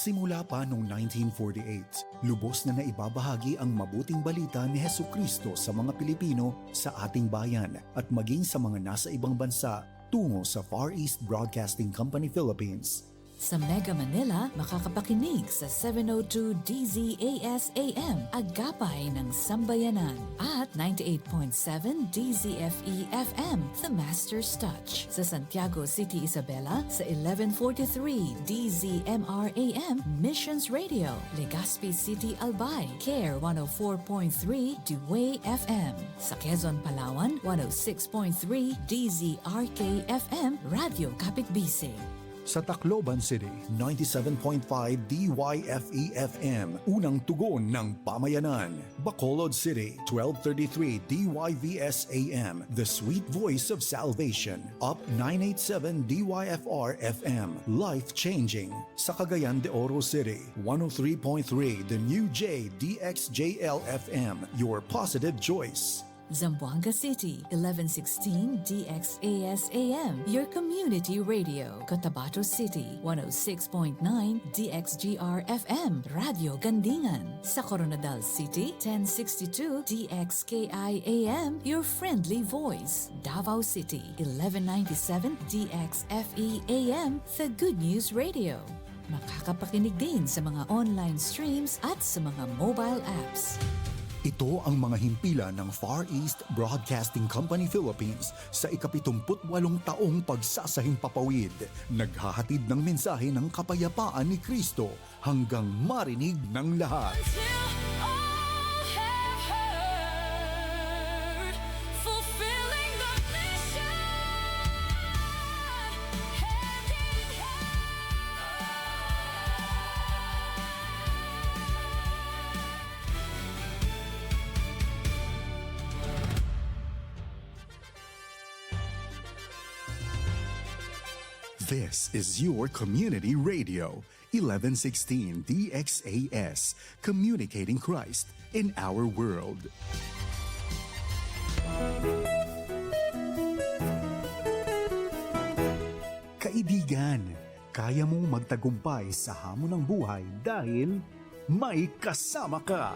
Simula pa noong 1948, lubos na naibabahagi ang mabuting balita ni Hesukristo sa mga Pilipino sa ating bayan at maging sa mga nasa ibang bansa tungo sa Far East Broadcasting Company Philippines. Sa Mega Manila, makakapakinig sa 702 DZAS AM, Agapay ng Sambayanan, at 98.7 DZFE FM, The Master's Touch. Sa Santiago City, Isabela, sa 1143 DZMR AM, Missions Radio. Legazpi City, Albay, CARE 104.3 Dewey FM. Sa Quezon, Palawan, 106.3 DZRK FM, Radio Kapitbisig. Sa Tacloban City, 97.5 DYFE-FM, unang tugon ng pamayanan. Bacolod City, 1233 DYVS-AM, the sweet voice of salvation. Up 987 DYFR-FM, life-changing. Sa Cagayan de Oro City, 103.3 The New J DXJL-FM, your positive choice. Zamboanga City, 1116 DXAS-AM, your community radio. Cotabato City, 106.9 DXGR-FM, Radio Gandingan. Sa Coronadal City, 1062 DXKI-AM, your friendly voice. Davao City, 1197 DXFE-AM, the Good News Radio. Makakapakinig din sa mga online streams at sa mga mobile apps. Ito ang mga himpilan ng Far East Broadcasting Company Philippines sa ika-78 taong pagsasahing papawid. Naghahatid ng mensahe ng kapayapaan ni Kristo hanggang marinig ng lahat. This is your community radio, 1116 DXAS, communicating Christ in our world. Kaibigan, kaya mong magtagumpay sa hamon ng buhay dahil may kasama ka.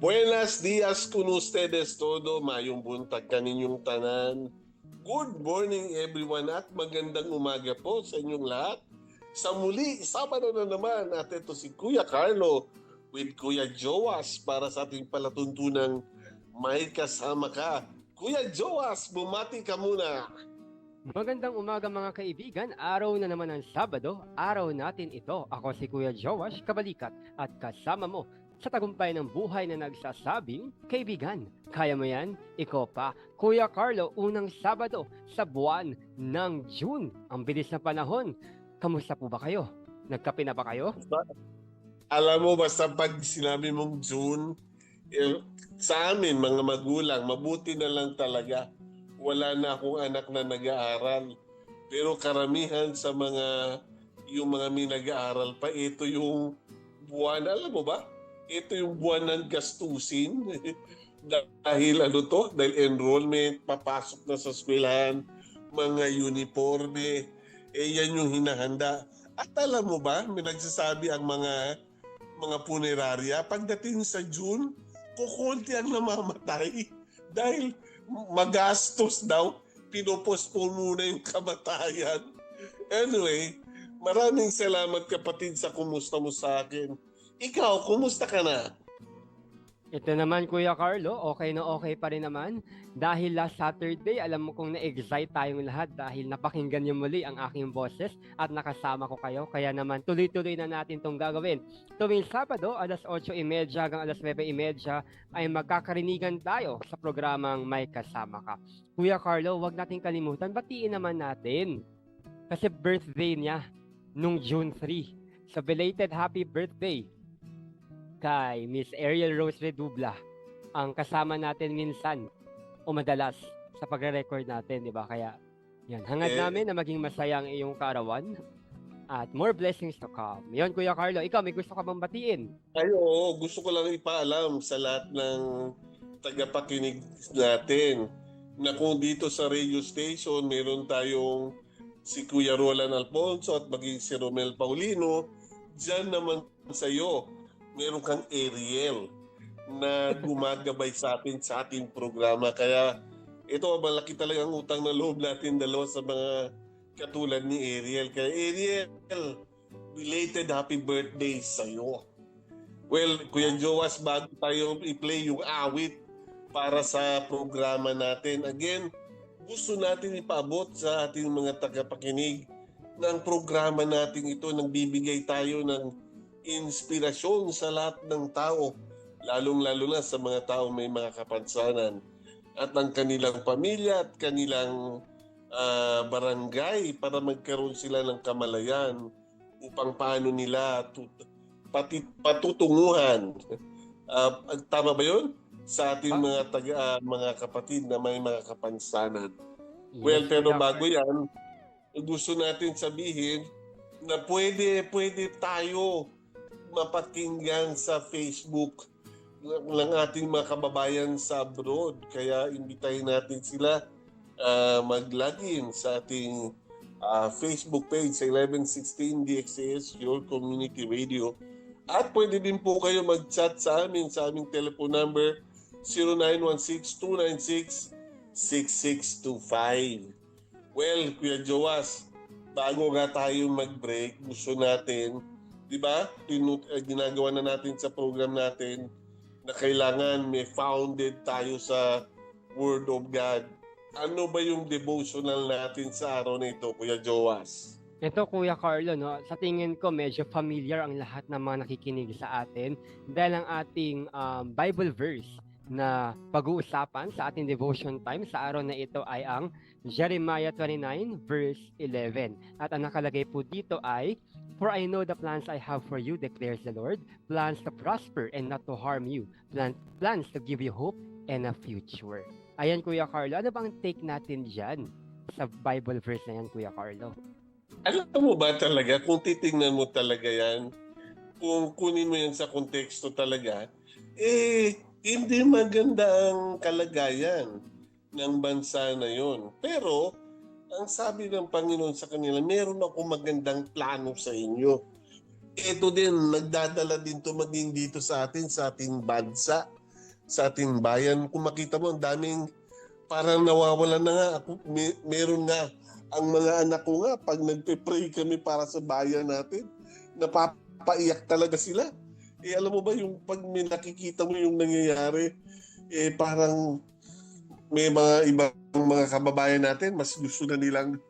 Buenos dias con ustedes todo, mayong buntag kaninyong tanan. Good morning everyone at magandang umaga po sa inyong lahat. Sa muli, Sabado na naman at ito si Kuya Carlo with Kuya Joas para sa ating palatuntunang May Kasama Ka. Kuya Joas, bumati ka muna. Magandang umaga mga kaibigan, araw na naman ng Sabado, araw natin ito. Ako si Kuya Joas Kabalikat at kasama mo sa tagumpay ng buhay na nagsasabing, kaibigan, kaya mo yan? Ikaw pa, Kuya Carlo, unang Sabado sa buwan ng June. Ang bilis na panahon. Kamusta po ba kayo? Nagkape na ba kayo? Alam mo, basta pag sinabi mong June, sa amin, mga magulang, mabuti na lang talaga. Wala na akong anak na nag-aaral. Pero karamihan sa yung mga may nag-aaral pa, ito yung buwan, alam mo ba? Ito yung buwan ng gastusin. Dahil dahil enrollment, papasok na sa eskwelahan, mga uniforme, yan yung hinahanda. At alam mo ba, may nagsasabi ang mga punerarya, pagdating sa June, kukunti ang namamatay. Dahil magastos daw, pinopostpone muna yung kamatayan. Anyway, maraming salamat kapatid sa kumusta mo sa akin. Ikaw, kumusta ka na? Ito naman Kuya Carlo, okay na okay pa rin naman. Dahil last Saturday, alam mo kung na-excite tayong lahat dahil napakinggan niyo muli ang aking boses at nakasama ko kayo. Kaya naman tuloy-tuloy na natin itong gagawin. Tuwing Sabado, alas 8:30 hanggang alas 9:30 ay magkakarinigan tayo sa programang May Kasama Ka. Kuya Carlo, wag nating kalimutan, batiin naman natin. Kasi birthday niya nung June 3. So belated happy birthday kay Miss Ariel Rose Redubla, ang kasama natin minsan o madalas sa pagre-record natin, di ba? Kaya yan, hangad namin na maging masaya ang iyong kaarawan. at more blessings to come. Yun, Kuya Carlo, ikaw may gusto ka bang batiin? Ay, oo, gusto ko lang ipaalam sa lahat ng tagapakinig natin na kung dito sa radio station meron tayong si Kuya Roland Alfonso at maging si Romel Paulino, dyan naman sa iyo, meron kang Ariel na gumagabay sa atin sa ating programa. Kaya ito, malaki talagang utang na loob natin dalawa sa mga katulad ni Ariel. Kaya Ariel, belated happy birthday sa iyo. Well, Kuya Joas, bago tayo i-play yung awit para sa programa natin, again, gusto natin ipaabot sa ating mga tagapakinig ng programa natin ito, nagbibigay tayo ng inspirasyon sa lahat ng tao, lalong-lalo na sa mga tao may mga kapansanan at ang kanilang pamilya at kanilang barangay para magkaroon sila ng kamalayan upang paano nila patutunguhan. Tama ba yun? Sa ating mga kapatid na may mga kapansanan. Well, pero bago yan, gusto natin sabihin na pwede tayo mapakinggan sa Facebook ng ating mga kababayan sa abroad. Kaya imbitahin natin sila mag-login sa ating Facebook page sa 1116 DXAS, Your Community Radio. At pwede din po kayo mag-chat sa amin sa aming telephone number 0916-296-6625. Well, Kuya Joas, bago nga tayo mag-break, gusto natin, di ba, ginagawa na natin sa program natin na kailangan may founded tayo sa Word of God. Ano ba yung devotional natin sa araw na ito, Kuya Joas? Ito, Kuya Carlo, no, sa tingin ko medyo familiar ang lahat ng mga nakikinig sa atin dahil ang ating Bible verse na pag-uusapan sa ating devotion time sa araw na ito ay ang Jeremiah 29 verse 11. At ang nakalagay po dito ay, "For I know the plans I have for you, declares the Lord, plans to prosper and not to harm you, plans to give you hope and a future." Ayan, Kuya Carlo, ano bang take natin dyan sa Bible verse na yan, Kuya Carlo? Alam mo ba talaga, kung titingnan mo talaga yan, kung kunin mo yan sa konteksto talaga, hindi maganda ang kalagayan ng bansa na yon. Pero, ang sabi ng Panginoon sa kanila, meron akong magandang plano sa inyo. Ito din, nagdadala din to maging dito sa atin, sa ating bansa, sa ating bayan. Kung makita mo, ang daming parang nawawalan na nga. Meron nga, ang mga anak ko nga, pag nagpe-pray kami para sa bayan natin, napapaiyak talaga sila. Alam mo ba, yung pag may nakikita mo yung nangyayari, parang may mga ibang mga kababayan natin, mas gusto na nilang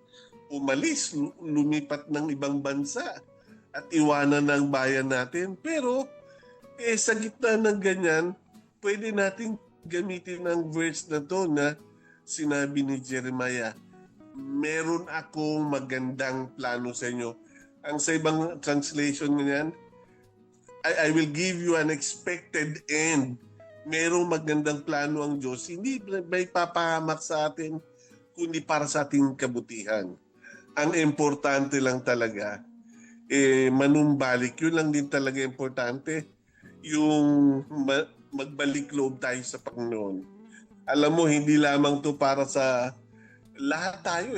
umalis, lumipat ng ibang bansa at iwanan ng bayan natin. Pero sa gitna ng ganyan, pwede natin gamitin ang verse na to na sinabi ni Jeremiah, meron akong magandang plano sa inyo. Ang sa ibang translation niyan, I will give you an expected end. Merong magandang plano ang Diyos. Hindi may papahamak sa atin, kundi para sa ating kabutihan. Ang importante lang talaga, manumbalik. Yun lang din talaga importante. Yung magbalik loob tayo sa Panginoon. Alam mo, hindi lamang to para sa lahat tayo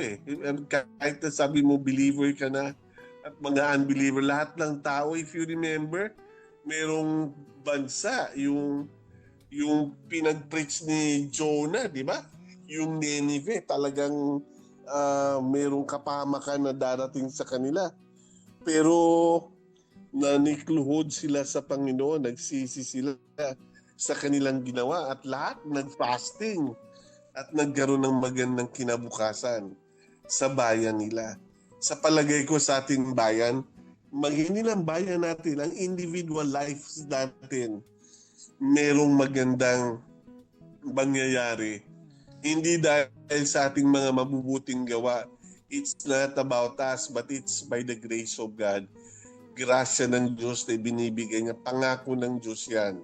Kahit na sabi mo, believer ka na at mga unbeliever, lahat ng tao, if you remember, merong bansa, yung pinag-preach ni Jonah, di ba? Yung Nineveh, talagang merong kapahamakan na darating sa kanila. Pero nanikluhod sila sa Panginoon, nagsisi sila sa kanilang ginawa at lahat nag-fasting at nagkaroon ng magandang kinabukasan sa bayan nila. Sa palagay ko sa ating bayan, hindi lang bayan natin, ang individual lives natin, merong magandang mangyayari. Hindi dahil sa ating mga mabubuting gawa. It's not about us, but it's by the grace of God. Grasya ng Diyos na binibigay niya. Pangako ng Diyos yan.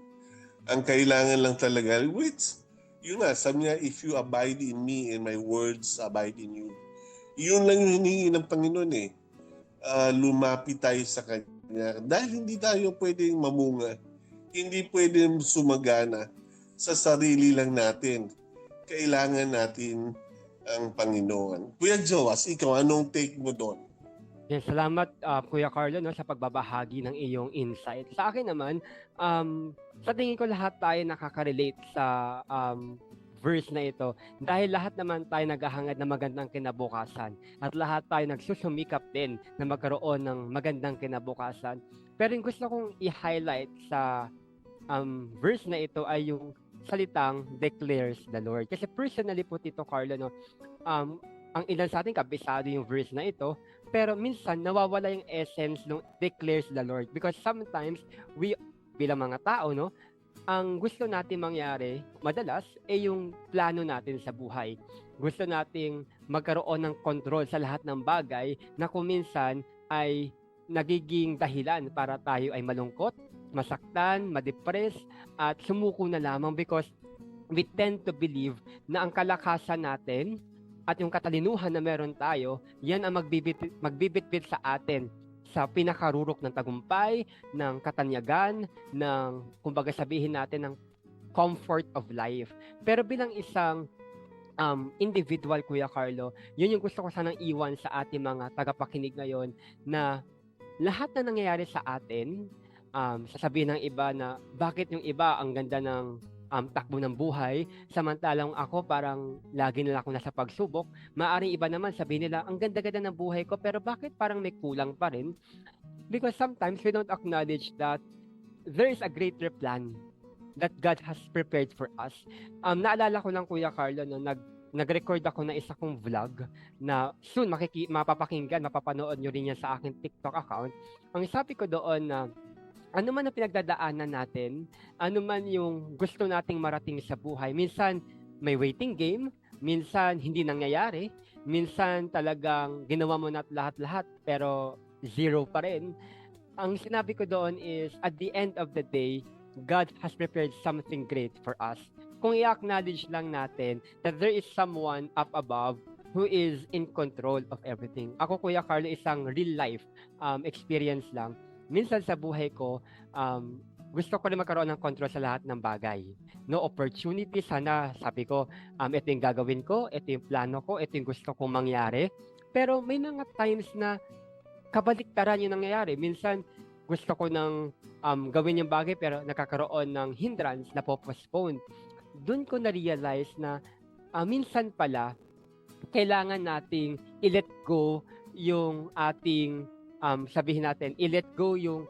Ang kailangan lang talaga, which, yun nga, sabi niya, if you abide in me and my words abide in you. Yun lang yung hinihingi ng Panginoon lumapit tayo sa Kanya. Dahil hindi tayo pwedeng mamunga, hindi pwedeng sumagana sa sarili lang natin. Kailangan natin ang Panginoon. Kuya Joas, ikaw, anong take mo doon? Yes, salamat Kuya Carlo no, sa pagbabahagi ng iyong insight. Sa akin naman, sa tingin ko lahat tayo nakaka-relate sa verse na ito dahil lahat naman tayo naghahangad ng magandang kinabukasan at lahat tayo nagsusumikap din na magkaroon ng magandang kinabukasan. Pero yung gusto kong i-highlight sa verse na ito ay yung salitang declares the Lord. Kasi personally po Tito Carlo, no, ang ilan sa atin kabisado yung verse na ito, pero minsan nawawala yung essence ng declares the Lord because sometimes we bilang mga tao, no, ang gusto natin mangyari madalas ay yung plano natin sa buhay. Gusto nating magkaroon ng control sa lahat ng bagay na kung minsan ay nagiging dahilan para tayo ay malungkot, masaktan, madepress, at sumuko na lamang because we tend to believe na ang kalakasan natin at yung katalinuhan na meron tayo, yan ang magbibitbit sa atin sa pinakarurok ng tagumpay, ng katanyagan, ng kumbaga sabihin natin ng comfort of life. Pero bilang isang individual, Kuya Carlo, yun yung gusto ko sanang iwan sa ating mga tagapakinig ngayon na lahat na nangyayari sa atin, sasabihin ng iba na bakit yung iba ang ganda ng takbo ng buhay, samantalang ako parang lagi na lang ako nasa pagsubok. Maaring iba naman sabihin nila, ang ganda-ganda ng buhay ko, pero bakit parang may kulang pa rin? Because sometimes we don't acknowledge that there is a greater plan that God has prepared for us. Naalala ko lang, Kuya Carlo, no, nag-record ako na isa kong vlog na soon mapapakinggan, mapapanood nyo rin yan sa aking TikTok account. Ang sabi ko doon na ano man ang pinagdadaanan natin, ano man yung gusto nating marating sa buhay, minsan may waiting game, minsan hindi nangyayari, minsan talagang ginawa mo na lahat-lahat pero zero pa rin. Ang sinabi ko doon is, at the end of the day, God has prepared something great for us. Kung i-acknowledge lang natin that there is someone up above who is in control of everything. Ako, Kuya Carlo, isang real life experience lang. Minsan sa buhay ko, gusto ko na magkaroon ng control sa lahat ng bagay. No opportunity, sana sabi ko, ito yung gagawin ko, ito yung plano ko, ito yung gusto kong mangyari. Pero may mga times na kabaliktaran yung nangyayari. Minsan, gusto ko nang gawin yung bagay pero nakakaroon ng hindrance na postpone. Doon ko na-realize na minsan pala, kailangan nating i-let go yung ating sabihin natin, i-let go yung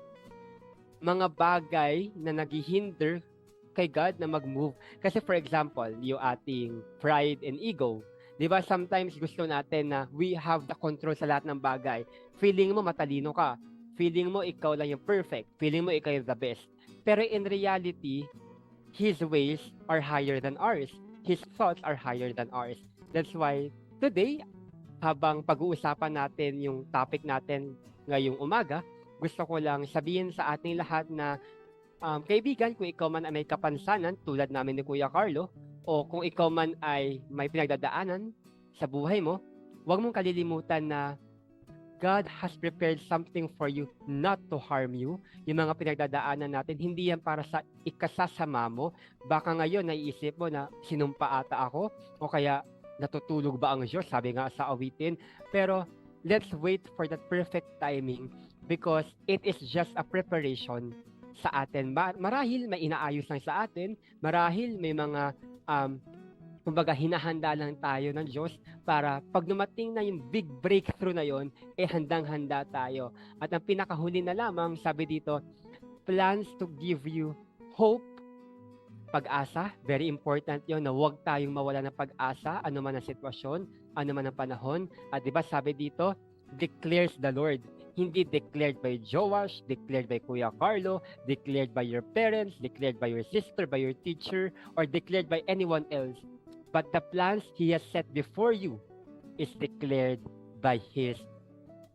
mga bagay na naghihinder kay God na mag-move. Kasi for example, yung ating pride and ego, di ba sometimes gusto natin na we have the control sa lahat ng bagay. Feeling mo matalino ka. Feeling mo ikaw lang yung perfect. Feeling mo ikaw yung the best. Pero in reality, His ways are higher than ours. His thoughts are higher than ours. That's why today, habang pag-uusapan natin yung topic natin ngayong umaga, gusto ko lang sabihin sa ating lahat na kaibigan, kung ikaw man ay may kapansanan tulad namin ni Kuya Carlo, o kung ikaw man ay may pinagdadaanan sa buhay mo, huwag mong kalilimutan na God has prepared something for you not to harm you. Yung mga pinagdadaanan natin, hindi yan para sa ikasasama mo. Baka ngayon naiisip mo na sinumpa ata ako o kaya natutulog ba ang Diyos, sabi nga sa awitin. Pero let's wait for that perfect timing because it is just a preparation sa atin. Marahil may inaayos lang sa atin, marahil may mga kumbaga hinahanda lang tayo ng Diyos para pag dumating na yung big breakthrough na yon, handang-handa tayo. At ang pinakahuli na lamang, sabi dito, plans to give you hope, pag-asa. Very important yon na huwag tayong mawala ng pag-asa, ano man ang sitwasyon, ano man ang panahon. At diba sabi dito, declares the Lord. Hindi declared by Joash, declared by Kuya Carlo, declared by your parents, declared by your sister, by your teacher, or declared by anyone else. But the plans He has set before you is declared by His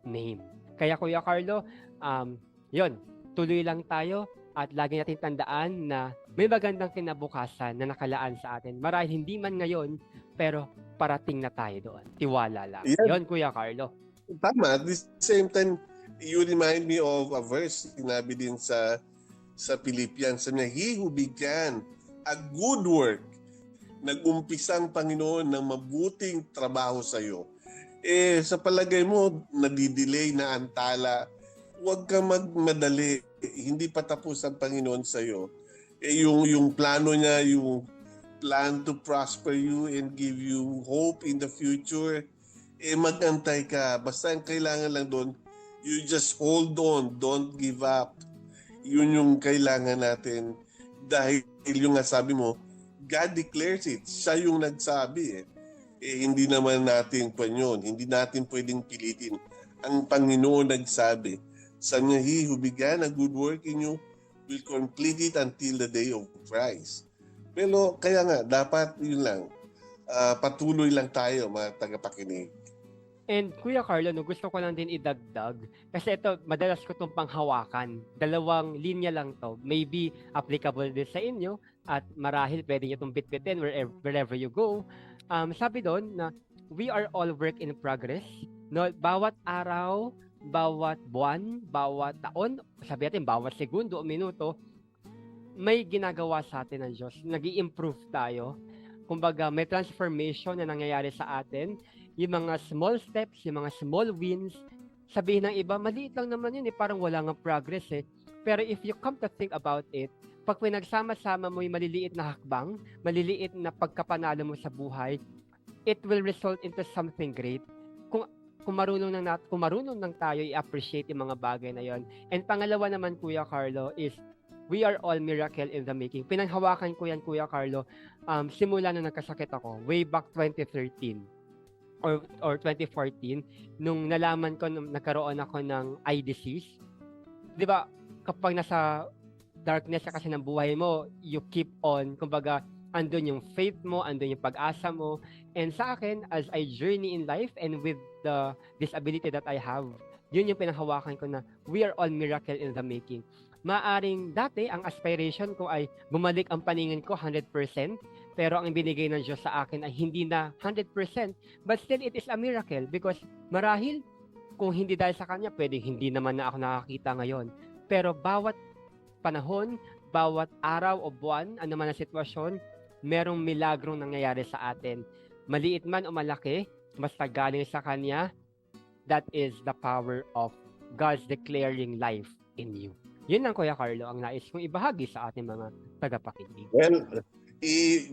name. Kaya Kuya Carlo, yun, tuloy lang tayo at lagi natin tandaan na may magandang kinabukasan na nakalaan sa atin. Marahil hindi man ngayon, pero parating na tayo doon. Tiwala lang. Yeah. Yun, Kuya Carlo. Tama. At the same time, You remind me of a verse sinabi din sa Philippians. Sabi niya, He who began a good work, nag-umpisa ang Panginoon ng mabuting trabaho sa iyo. Sa palagay mo, nadidelay na antala, huwag kang magmadali. Hindi pa tapos ang Panginoon sa iyo. Yung plano niya, yung plan to prosper you and give you hope in the future, mag-antay ka. Basta ang kailangan lang doon, you just hold on, don't give up. Yun yung kailangan natin. Dahil yung nga sabi mo, God declares it. Siya yung nagsabi. Hindi naman natin pa yun. Hindi natin pwedeng pilitin. Ang Panginoon nagsabi. Sabi niya, He who began a good work in you will complete it until the day of Christ. Pero kaya nga, dapat yun lang. Patuloy lang tayo, mga tagapakinig. And Kuya Carlo, gusto ko lang din idagdag. Kasi ito, madalas ko itong panghawakan. 2 linya lang to. Maybe applicable din sa inyo. At marahil pwede nyo itong bitbitin wherever you go. Sabi doon na we are all work in progress. No, bawat araw, bawat buwan, bawat taon, sabi natin bawat segundo o minuto, may ginagawa sa atin ng Diyos. Nag-i-improve tayo. Kumbaga, may transformation na nangyayari sa atin. Yung mga small steps, yung mga small wins, sabihin ng iba, maliit lang naman yun parang wala nga progress Pero if you come to think about it, pag pinagsama-sama mo yung maliliit na hakbang, maliliit na pagkapanalo mo sa buhay, it will result into something great. Kung marunong lang tayo i-appreciate yung mga bagay na yon. And pangalawa naman, Kuya Carlo, is we are all miracle in the making. Pinanghawakan ko yan, Kuya Carlo, simula na nagkasakit ako, way back 2013 or 2014, nung nalaman ko nagkaroon ako ng eye disease. Di ba, kapag nasa darkness ka kasi ng buhay mo, you keep on, kumbaga, andun yung faith mo, andun yung pag-asa mo. And sa akin, as I journey in life and with the disability that I have, yun yung pinanghawakan ko na we are all miracle in the making. Maaring dati, ang aspiration ko ay bumalik ang paningin ko 100%, pero ang binigay ng Diyos sa akin ay hindi na 100%, but still it is a miracle because marahil kung hindi dahil sa Kanya, pwedeng hindi naman na ako nakakita ngayon. Pero bawat panahon, bawat araw o buwan, ano man ang sitwasyon, merong milagrong nangyayari sa atin. Maliit man o malaki, basta galing sa Kanya, that is the power of God's declaring life in you. Yun lang, Kuya Carlo, ang nais kong ibahagi sa ating mga tagapakinig. Well,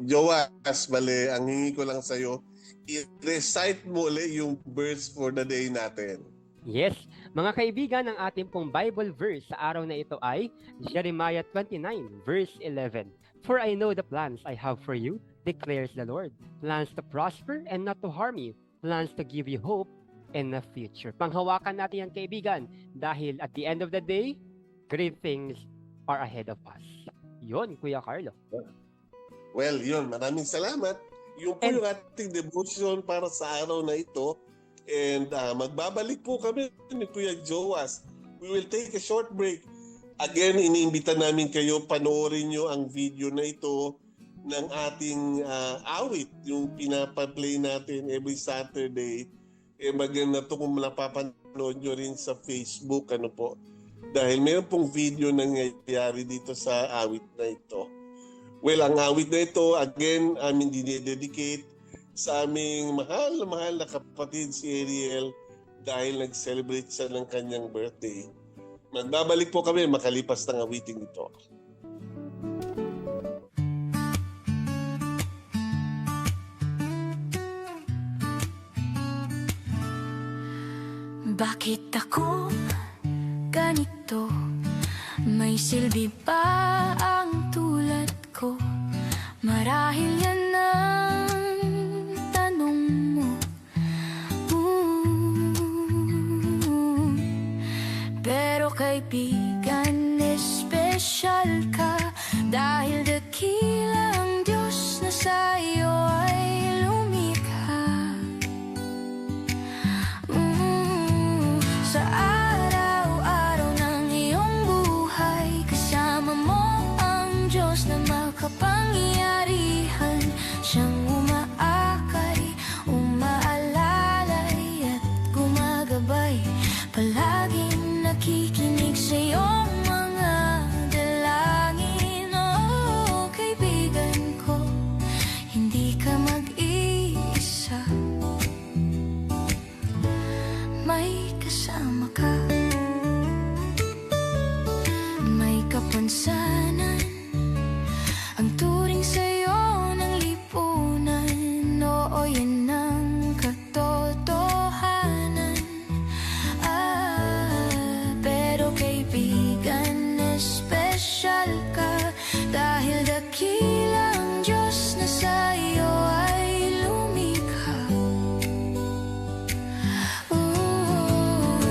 Joas, bale, ang hingi ko lang sa'yo, i-recite mo ulit yung verse for the day natin. Yes, mga kaibigan, ang ating pong Bible verse sa araw na ito ay Jeremiah 29, verse 11. For I know the plans I have for you, declares the Lord. Plans to prosper and not to harm you. Plans to give you hope and a future. Panghawakan natin yan, kaibigan, dahil at the end of the day, great things are ahead of us. Yun, Kuya Carlo. Well, yun. Maraming salamat. Yung po yung ating devotion para sa araw na ito. And magbabalik po kami ni Kuya Joas. We will take a short break. Again, iniimbita namin kayo, panoorin nyo ang video na ito ng ating awit, yung pinapaplay natin every Saturday. Maganda to kung napapanood nyo rin sa Facebook, ano po. Dahil mayroon pong video nangyayari dito sa awit na ito. Well, ang awit na ito, again, amin dinededicate sa aming mahal na kapatid si Ariel dahil nag-celebrate siya ng kanyang birthday. Magbabalik po kami makalipas ng awiting ito. Bakit ako ganito? May silbi pa ang tulad ko? Marahil yan ang tanong mo. Pero kaibigan, espesyal ka dahil dakila ang Diyos na sa'yo ay lumikha. Sa araw-araw ng iyong buhay, kasama mo ang Diyos na makapangyarihan. Siyang umaakay, umaalalay at gumagabay palaging nakikinig sa iyong mga dalangin. Oh, kaibigan ko, hindi ka mag-iisa. May kasama ka, may kapansanan, ang turing sa'yo ng lipunan. Oo, yan ang katotohanan. Pero kaibigan, espesyal ka, dahil dakilang Diyos na sa'yo ay lumikha.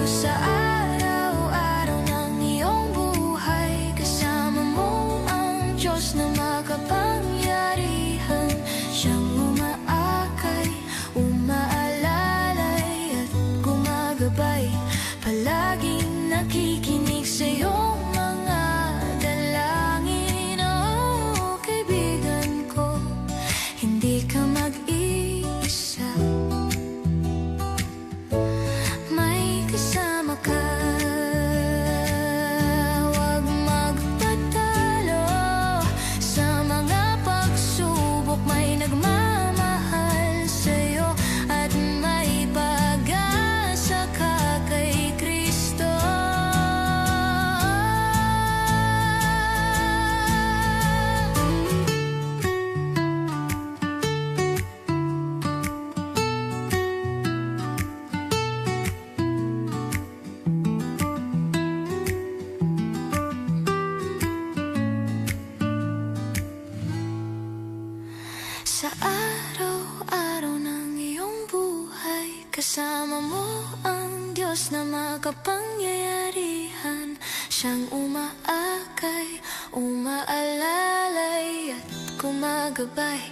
Sa araw-araw ng iyong buhay, kasama mo ang Diyos na makapangyarihan. Siyang umaakay, umaalalay at gumagabay, palaging nakikinig sa iyong mga dalangin. Oh, kaibigan ko, hindi ka mag-iisa. May kasama ka, huwag magpatalo sa mga pagsubok. May nagmamahal sa'yo at may pag-asa ka kay Kristo. Sa araw-araw ng iyong buhay, kasama mo ang Diyos na makapangyarihan. Siyang umaakay, umaalalay at gumagabay,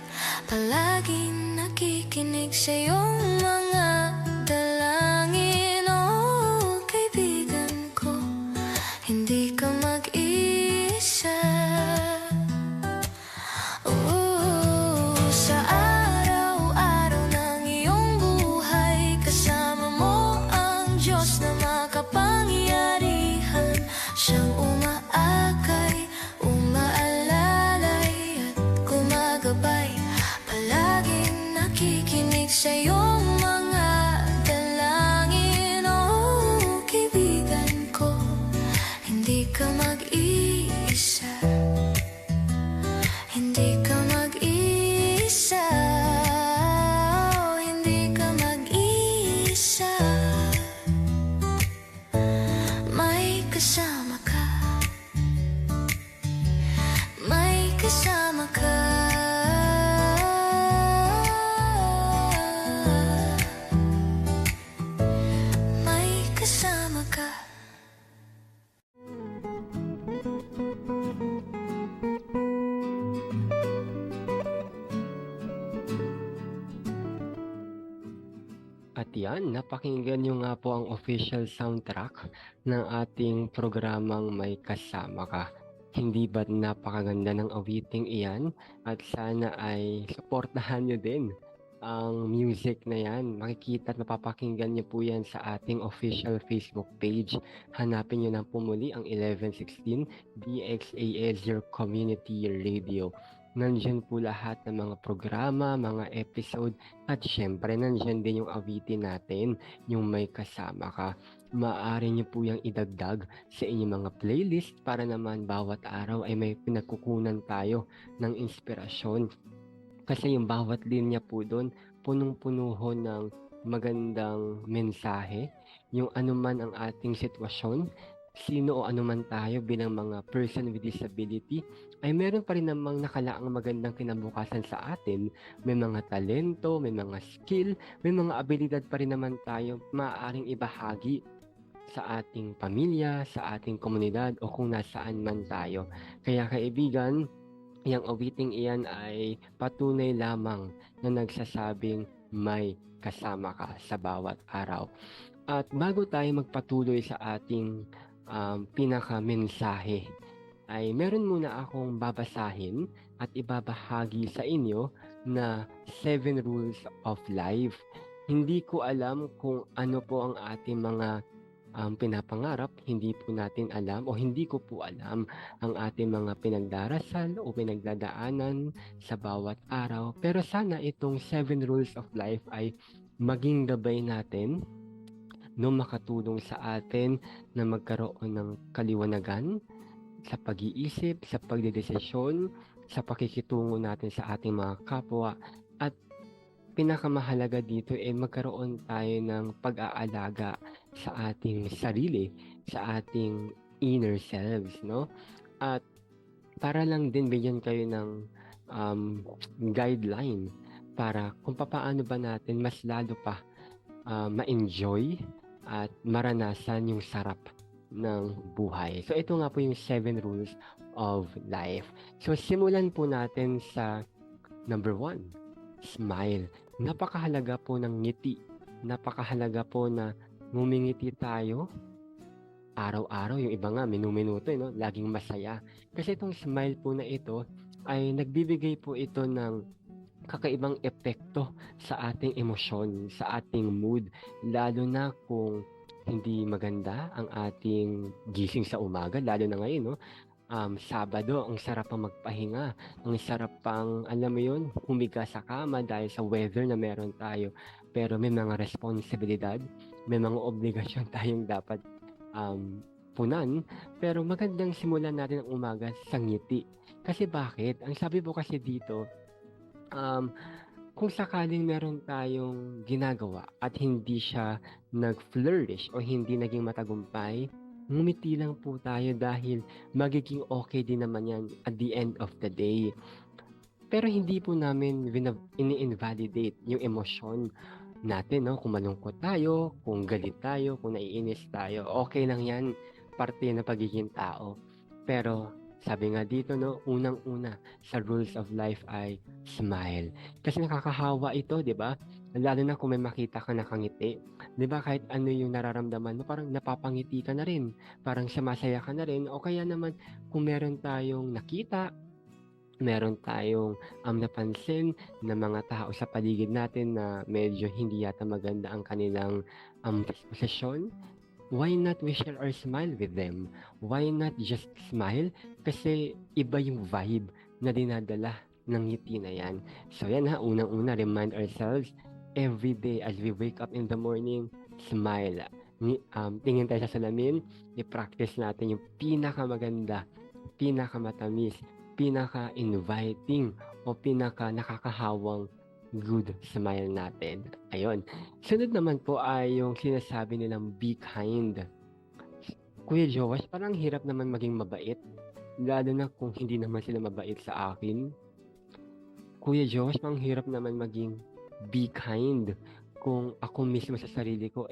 palaging nakikinig sa iyong mga dalangin. Oh, kaibigan ko, hindi ka mag-iisa. Sa araw-araw ng iyong buhay, kasama mo ang Diyos na makapangyarihan. Siyang umaakay, umaalalay at gumagabay, palaging nakikinig sa iyong mga dalangin. Oh, kaibigan ko, hindi ka mag-iisa. Hindi ka mag-iisa. Oh, hindi ka mag-iisa. May kasama ka, may kasama ka. May kasama ka. At yan, napakinggan nyo nga po ang official soundtrack ng ating programang May Kasama Ka. Hindi ba't napakaganda ng awiting iyan? At sana ay suportahan nyo din ang music na yan. Makikita at mapapakinggan nyo po yan sa ating official Facebook page. Hanapin nyo na po muli ang 1116 DXAS Your Community Radio. Nandyan po lahat ng mga programa, mga episode, at syempre nandyan din yung awitin natin, yung May Kasama Ka. Maaari nyo po yung idagdag sa inyong mga playlist para naman bawat araw ay may pinagkukunan tayo ng inspirasyon. Kasi yung bawat linya po doon, punong-puno ho ng magandang mensahe, yung anuman ang ating sitwasyon, sino o anuman tayo bilang mga person with disability, ay meron pa rin namang nakalaang magandang kinabukasan sa atin. May mga talento, may mga skill, may mga abilidad pa rin naman tayo maaaring ibahagi sa ating pamilya, sa ating komunidad o kung nasaan man tayo. Kaya kaibigan, yung awiting iyan ay patunay lamang na nagsasabing may kasama ka sa bawat araw. At bago tayo magpatuloy sa ating pinaka-mensahe, ay meron muna akong babasahin at ibabahagi sa inyo na 7 rules of life. Hindi ko alam kung ano po ang ating mga pinapangarap, hindi po natin alam o hindi ko po alam ang ating mga pinagdarasal o pinagdadaanan sa bawat araw. Pero sana itong 7 rules of life ay maging gabay natin, no, makatulong sa atin na magkaroon ng kaliwanagan sa pag-iisip, sa pagdedesisyon, sa pakikitungo natin sa ating mga kapwa, at pinakamahalaga dito ay magkaroon tayo ng pag-aalaga sa ating sarili, sa ating inner selves, no? At para lang din bigyan kayo ng guideline para kung paano ba natin mas lalo pa ma-enjoy at maranasan yung sarap ng buhay. So ito nga po yung 7 rules of life. So simulan po natin sa number 1, smile. Napakahalaga po ng ngiti. Napakahalaga po na ngumingiti tayo araw-araw. Yung iba nga, minuminuto, no? Laging masaya. Kasi itong smile po na ito ay nagbibigay po ito ng kakaibang epekto sa ating emosyon, sa ating mood. Lalo na kung hindi maganda ang ating gising sa umaga, lalo na ngayon, no? Sabado, ang sarap pang magpahinga, ang sarap pang, alam mo yun, humiga sa kama dahil sa weather na meron tayo. Pero may mga responsibilidad, may mga obligasyon tayong dapat punan. Pero magandang simulan natin ang umaga sa ngiti. Kasi bakit? Ang sabi po kasi dito, kung sakaling meron tayong ginagawa at hindi siya nag-flourish o hindi naging matagumpay, ngumiti lang po tayo dahil magiging okay din naman yan at the end of the day. Pero hindi po namin ini-invalidate yung emosyon natin, no? Kung malungkot tayo, kung galit tayo, kung naiinis tayo, okay lang yan, parte na pagiging tao. Pero sabi nga dito, no, unang-una sa rules of life ay smile. Kasi nakakahawa ito, di ba? Lalo na kung may makita ka nakangiti. Di ba, kahit ano yung nararamdaman mo, parang napapangiti ka na rin. Parang sumasaya ka na rin. O kaya naman, kung meron tayong nakita, meron tayong napansin na mga tao sa paligid natin na medyo hindi yata maganda ang kanilang disposisyon, why not we share our smile with them? Why not just smile? Kasi iba yung vibe na dinadala ng ngiti na yan. So yan ha, unang-una, remind ourselves every day as we wake up in the morning, smile. Tingin tayo sa salamin, i-practice natin yung pinakamaganda, pinakamatamis, pinaka-inviting o pinaka-nakakahawang good smile natin. Ayun. Sunod naman po ay yung sinasabi nilang be kind. Kuya Josh, parang hirap naman maging mabait. Lalo na kung hindi naman sila mabait sa akin. Kuya Josh, parang hirap naman maging be kind kung ako mismo sa sarili ko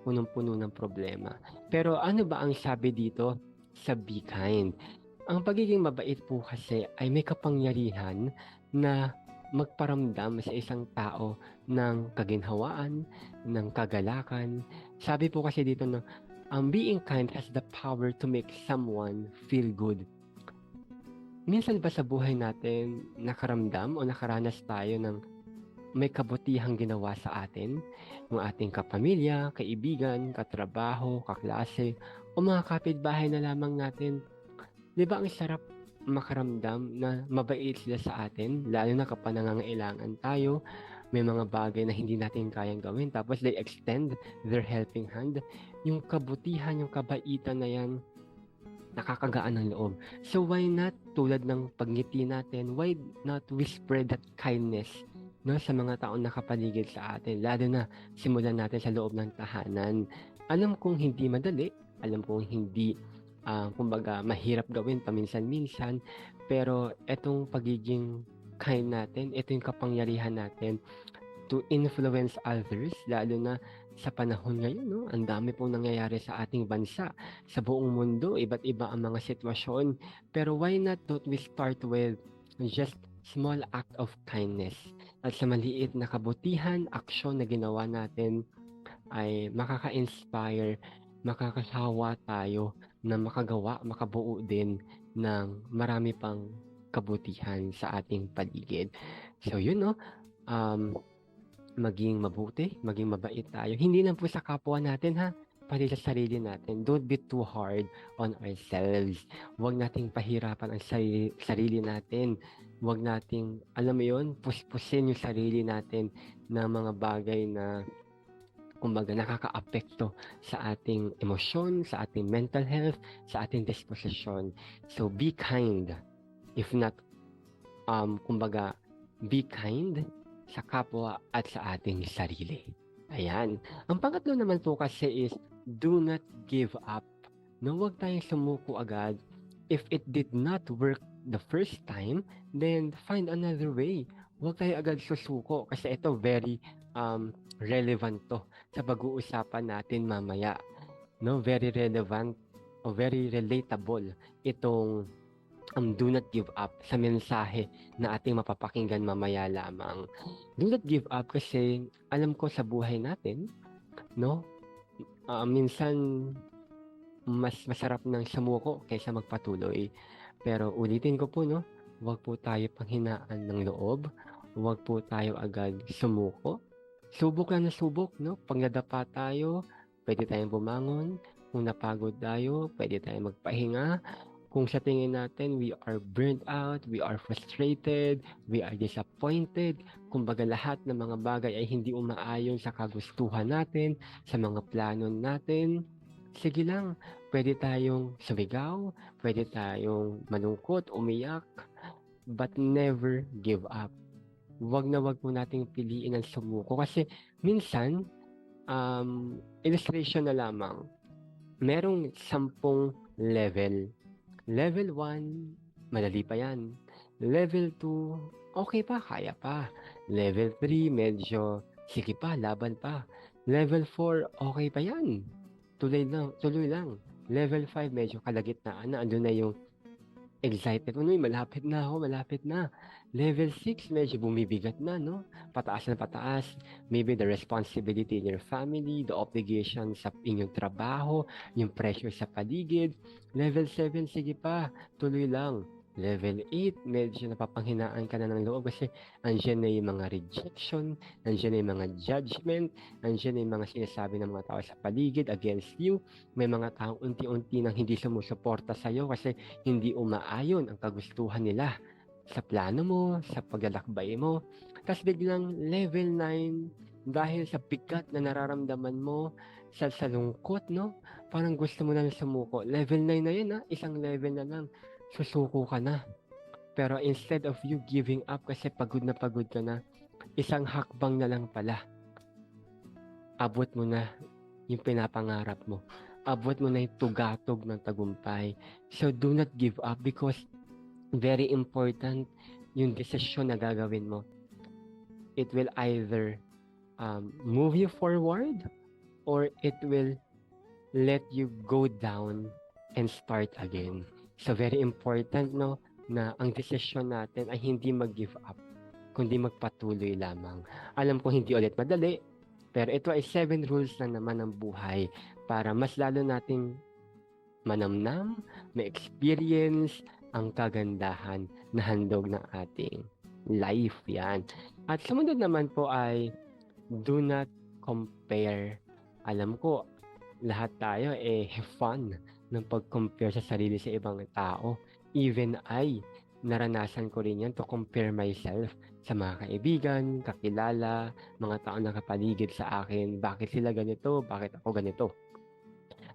punong-puno ng problema. Pero ano ba ang sabi dito sa be kind? Ang pagiging mabait po kasi ay may kapangyarihan na magparamdam sa isang tao ng kaginhawaan, ng kagalakan. Sabi po kasi dito na being kind has the power to make someone feel good. Minsan ba sa buhay natin nakaramdam o nakaranas tayo ng may kabutihang ginawa sa atin? Ng ating kapamilya, kaibigan, katrabaho, kaklase, o mga kapitbahay na lamang natin. Di ba ang sarap makaramdam na mabait sila sa atin, lalo na kapag nangangailangan tayo, may mga bagay na hindi natin kayang gawin, tapos they extend their helping hand. Yung kabutihan, yung kabaitan na yan, nakakagaan ng loob. So why not, tulad ng pagngiti natin, why not we spread that kindness, no, sa mga taong nakapaligid sa atin, lalo na simulan natin sa loob ng tahanan. Alam kong hindi madali, alam kong hindi kumbaga mahirap gawin paminsan-minsan, pero etong pagiging kind natin, ito yung kapangyarihan natin to influence others, lalo na sa panahon ngayon, no? Ang dami pong nangyayari sa ating bansa, sa buong mundo, iba't iba ang mga sitwasyon. Pero why not don't we start with just small act of kindness? At sa maliit na kabutihan, aksyon na ginawa natin ay makaka-inspire, makakasawa tayo na makagawa, makabuo din ng marami pang kabutihan sa ating paligid. So yun, no, maging mabuti, maging mabait tayo. Hindi lang po sa kapwa natin, ha, pati sa sarili natin. Don't be too hard on ourselves. Huwag nating pahirapan ang sarili natin. Huwag nating, alam mo yun, puspusin yung sarili natin ng mga bagay na kumbaga nakakaapekto sa ating emosyon, sa ating mental health, sa ating disposition. So be kind. If not, kumbaga, be kind sa kapwa at sa ating sarili. Ayan. Ang pangatlo naman po kasi is, do not give up. No, huwag tayong sumuko agad. If it did not work the first time, then find another way. Huwag tayo agad susuko kasi ito very relevant to sa pag-uusapan natin mamaya. No, very relevant o very relatable itong do not give up sa mensahe na ating mapapakinggan mamaya lamang. Do not give up kasi alam ko sa buhay natin, no? Minsan mas masarap nang sumuko kaysa magpatuloy. Pero ulitin ko po, no? Huwag po tayo panghinaan ng loob. Huwag po tayo agad sumuko. Subok lang na subok, no? Pag nadapa tayo, pwede tayong bumangon. Kung napagod tayo, pwede tayong magpahinga. Kung sa tingin natin, we are burnt out, we are frustrated, we are disappointed, kumbaga lahat ng mga bagay ay hindi umaayon sa kagustuhan natin, sa mga plano natin, sige lang, pwede tayong sumigaw, pwede tayong malungkot, umiyak, but never give up. Huwag na huwag po nating piliin ang sumuko kasi minsan, illustration na lamang, merong 10 level. Level 1, madali pa yan. Level 2, okay pa, kaya pa. Level 3, medyo, sige pa, laban pa. Level 4, okay pa yan. Tuloy lang. Level 5, medyo kalagitnaan na, andun na yung excited. Malapit na. Level 6, medyo bumibigat na, no? Pataas na pataas. Maybe the responsibility in your family, the obligation sa inyong trabaho, yung pressure sa paligid. Level 7, sige pa, tuloy lang. Level 8, medyo napapanghinaan ka na ng loob kasi andyan na yung mga rejection, andyan na yung mga judgment, andyan na yung mga sinasabi ng mga tao sa paligid against you. May mga taong unti-unti nang hindi sumusuporta sa'yo kasi hindi umaayon ang kagustuhan nila sa plano mo, sa paglalakbay mo. Tapos biglang level 9, dahil sa bigat na nararamdaman mo, sa lungkot, no? Parang gusto mo na sumuko. Level 9 na yun, ha? Isang level na lang. Susuko ka na. Pero instead of you giving up kasi pagod ka na, isang hakbang na lang pala. Abot mo na yung pinapangarap mo. Abot mo na yung tugatog ng tagumpay. So do not give up because very important yung desisyon na gagawin mo. It will either move you forward or it will let you go down and start again. So very important, no, na ang desisyon natin ay hindi mag-give up, kundi magpatuloy lamang. Alam ko hindi ulit madali, pero ito ay 7 rules na naman ng buhay para mas lalo nating manamnam, ma-experience ang kagandahan na handog ng ating life. Yan. At sumunod naman po ay do not compare. Alam ko, lahat tayo have fun ng pag-compare sa sarili sa ibang tao. Even I, naranasan ko rin yan to compare myself sa mga kaibigan, kakilala, mga tao na kapaligid sa akin. Bakit sila ganito? Bakit ako ganito?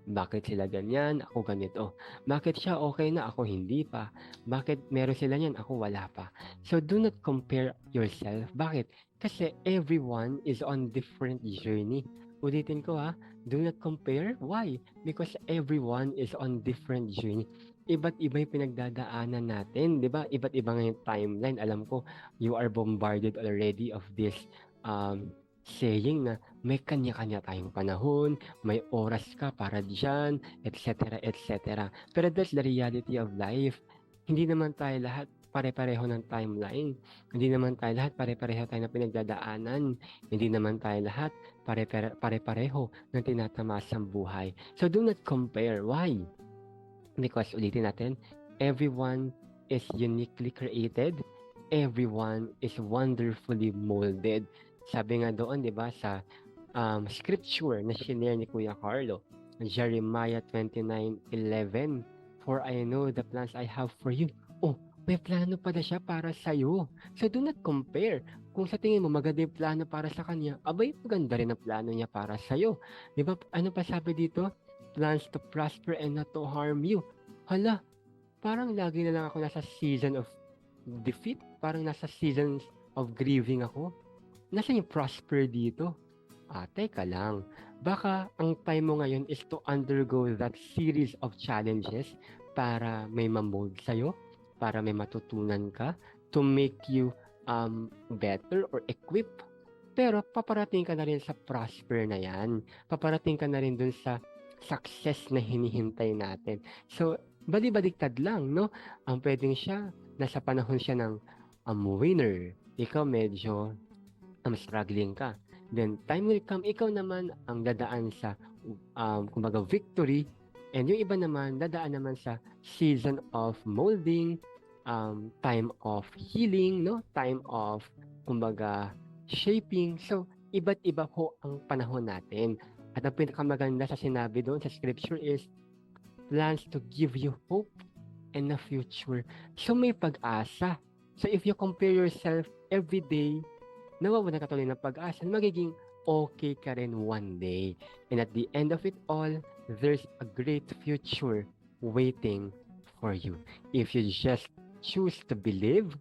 Bakit sila ganyan? Ako ganito. Bakit siya okay na? Ako hindi pa. Bakit meron sila yan? Ako wala pa. So do not compare yourself. Bakit? Kasi everyone is on different journey. Ulitin ko ha, do not compare. Why? Because everyone is on different journey. Iba't iba yung pinagdadaanan natin, di ba? Iba't iba nga yung timeline. Alam ko, you are bombarded already of this saying na may kanya-kanya tayong panahon, may oras ka para dyan, etc., etc. Pero that's the reality of life. Hindi naman tayo lahat pare-pareho ng timeline. Hindi naman tayo lahat pare-pareho tayo ng pinagdadaanan. Hindi naman tayo lahat pare-pareho ng tinatamasang buhay. So do not compare. Why? Because ulitin natin, everyone is uniquely created. Everyone is wonderfully molded. Sabi nga doon, di ba, sa scripture na shinare ni Kuya Carlo, Jeremiah 29:11. For I know the plans I have for you. Oh, may plano pala siya para sa'yo. So do not compare. Kung sa tingin mo maganda yung plano para sa kanya, abay maganda rin ang plano niya para sa'yo. Di ba? Ano pa sabi dito? Plans to prosper and not to harm you. Hala, parang lagi na lang ako nasa season of defeat. Parang nasa seasons of grieving ako. Nasaan yung prosper dito? Teka lang. Baka ang time mo ngayon is to undergo that series of challenges para may mamold sa'yo, para may matutunan ka, to make you better or equip. Pero paparating ka na rin sa prosper na yan. Paparating ka na rin dun sa success na hinihintay natin. So, bali-baliktad lang, no? Ang pwedeng siya, nasa panahon siya ng winner. Ikaw medyo struggling ka. Then, time will come, ikaw naman ang dadaan sa, kumbaga, victory. And yung iba naman, dadaan naman sa season of molding, time of healing, no? Time of, kumbaga, shaping. So, iba't iba po ang panahon natin. At ang pinakamaganda sa sinabi doon sa scripture is, plans to give you hope and a future. So, may pag-asa. So, if you compare yourself every day, nawawalan ka tuloy ng pag-asa, magiging okay ka rin one day. And at the end of it all, there's a great future waiting for you. If you just choose to believe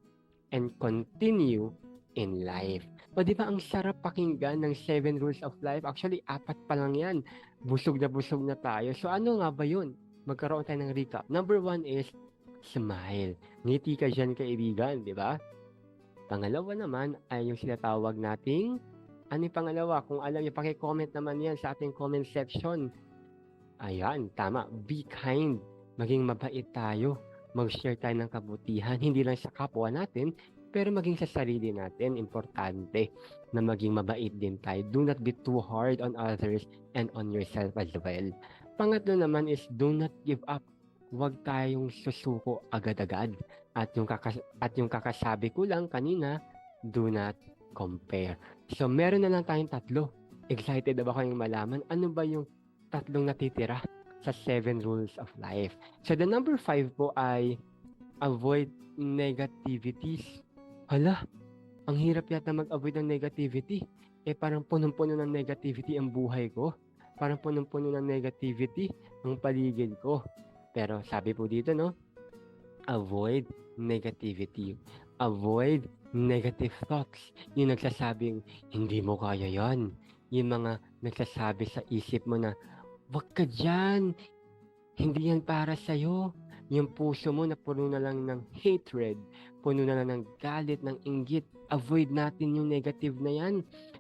and continue in life. O di ba ang sarap pakinggan ng 7 rules of life? Actually, 4 pa lang yan. Busog na tayo. So ano nga ba yun? Magkaroon tayo ng recap. Number 1 is smile. Ngiti ka dyan, kaibigan, di ba? Pangalawa naman ay yung sinatawag nating, ano yung pangalawa? Kung alam niyo, paki-comment naman yan sa ating comment section. Ayan, tama. Be kind. Maging mabait tayo. Mag-share tayo ng kabutihan. Hindi lang sa kapwa natin, pero maging sa sarili natin. Importante na maging mabait din tayo. Do not be too hard on others and on yourself as well. Pangatlo naman is do not give up. Huwag tayong susuko agad-agad. At yung kakasabi ko lang kanina, do not compare. So, meron na lang tayong 3. Excited na ba kayong malaman? Ano ba yung 3 natitira sa 7 rules of life? So, the number 5 po ay avoid negativities. Hala, ang hirap yata mag-avoid ng negativity. Parang punong-puno ng negativity ang buhay ko. Parang punong-puno ng negativity ang paligid ko. Pero sabi po dito, no? Avoid negativity. Avoid negative thoughts. Yung nagsasabing, hindi mo kaya yan. Yung mga nagsasabi sa isip mo na, wag ka dyan. Hindi yan para sa'yo. Yung puso mo na puno na lang ng hatred, puno na lang ng galit, ng inggit. Avoid natin yung negative na yan.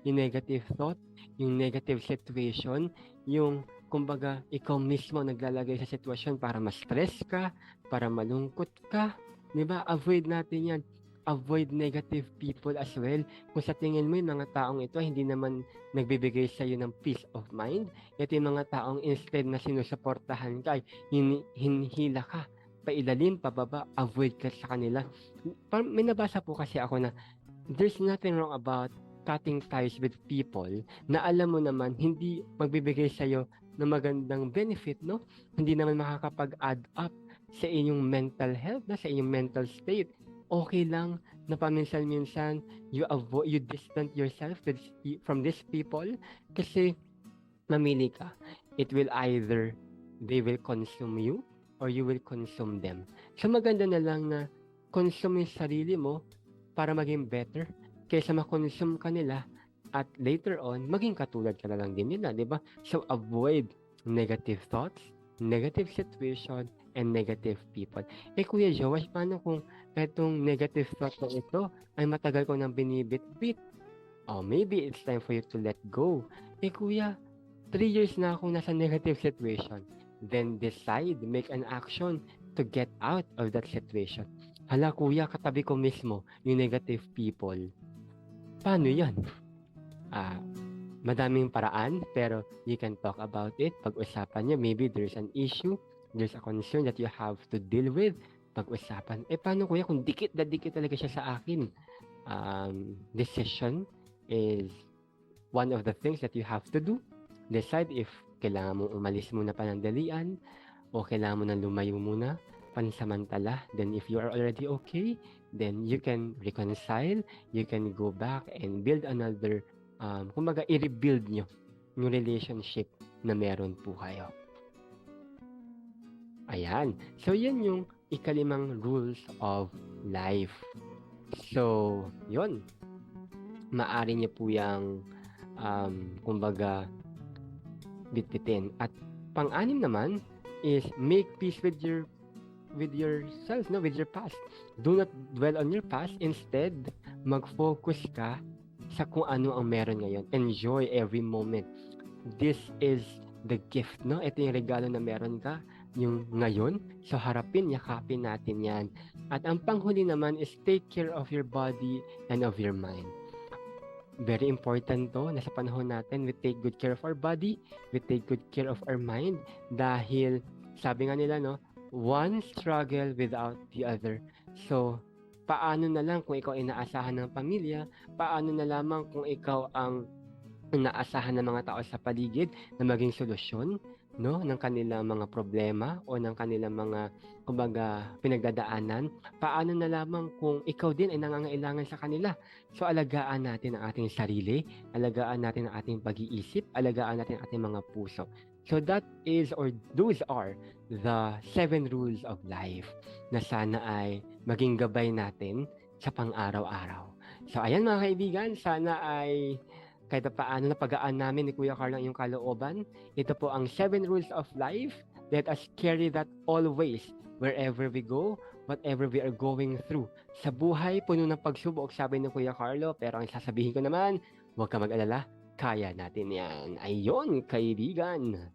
Yung negative thought, yung negative situation, yung kumbaga, ikaw mismo naglalagay sa sitwasyon para ma-stress ka, para malungkot ka. Diba? Avoid natin yan. Avoid negative people as well. Kung sa tingin mo yung mga taong ito, hindi naman nagbibigay sa iyo ng peace of mind. Ito yung mga taong instead na sinusuportahan ka, hinihila ka, pailalim, pababa, avoid ka sa kanila. May nabasa po kasi ako na there's nothing wrong about cutting ties with people na alam mo naman hindi magbibigay sa iyo ng magandang benefit, no? Hindi naman makakapag-add up sa inyong mental health, sa inyong mental state. Okay lang na paminsan-minsan you distant yourself from these people kasi mamili ka. It will either they will consume you or you will consume them. So maganda na lang na consume yung sarili mo para maging better kaysa ma-consume ka nila at later on, maging katulad ka na lang din nila, di ba? So avoid negative thoughts, negative situation, and negative people. Kuya Joash, paano kung itong negative thought na ito ay matagal ko nang binibit-bit? Maybe it's time for you to let go. Kuya, 3 years na akong nasa negative situation. Then decide, make an action to get out of that situation. Hala kuya, katabi ko mismo yung negative people. Paano yan? Madaming paraan, pero you can talk about it. Pag-usapan niyo, maybe there's an issue, there's a concern that you have to deal with. Pag-usapan. Paano kuya kung dikit na dikit talaga siya sa akin? Decision is one of the things that you have to do. Decide if kailangan mong umalis muna panandalian o kailangan mo na lumayo muna pansamantala, then if you are already okay, then you can reconcile, you can go back and build another, kumbaga i-rebuild nyo yung relationship na meron po kayo. Ayan. So, yan yung ikalimang rules of life. So, yun. Maari niyo po yung, kumbaga, bitbitin. At pang-anim naman is make peace with yourself, no, with your past. Do not dwell on your past. Instead, mag-focus ka sa kung ano ang meron ngayon. Enjoy every moment. This is the gift, no? Ito yung regalo na meron ka, yung ngayon. So, harapin, yakapin natin yan. At ang panghuli naman is take care of your body and of your mind. Very important to na sa panahon natin, we take good care of our body, we take good care of our mind, dahil sabi nga nila, no, one struggle without the other. So, paano na lang kung ikaw ay inaasahan ng pamilya, paano na lamang kung ikaw ang inaasahan ng mga tao sa paligid na maging solusyon, no, ng kanilang mga problema o ng kanilang mga, kumbaga, pinagdadaanan, paano na lamang kung ikaw din ay nangangailangan sa kanila. So, alagaan natin ang ating sarili, alagaan natin ang ating pag-iisip, alagaan natin ang ating mga puso. So, that is, or those are the 7 rules of life na sana ay maging gabay natin sa pang-araw-araw. So, ayan mga kaibigan, sana ay kahit paano napagaan namin ni Kuya Carl ang iyong kalooban. Ito po ang 7 rules of life. Let us carry that always, wherever we go, whatever we are going through. Sa buhay, puno ng pagsubok, sabi ni Kuya Carlo, pero ang sasabihin ko naman, huwag ka mag-alala, kaya natin yan. Ayun, kaibigan.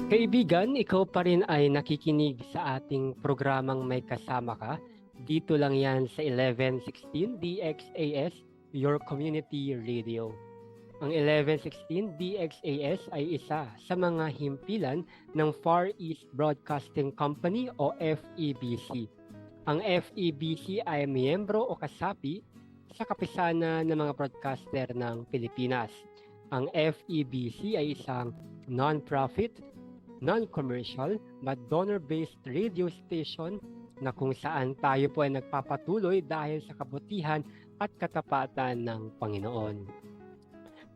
Kaibigan, ikaw pa rin ay nakikinig sa ating programang May Kasama Ka. Dito lang yan sa 1116 DXAS, your community radio. Ang 1116 DXAS ay isa sa mga himpilan ng Far East Broadcasting Company o FEBC. Ang FEBC ay miyembro o kasapi sa kapisanan ng mga broadcaster ng Pilipinas. Ang FEBC ay isang non-profit, non-commercial, but donor-based radio station na kung saan tayo po ay nagpapatuloy dahil sa kabutihan at katapatan ng Panginoon.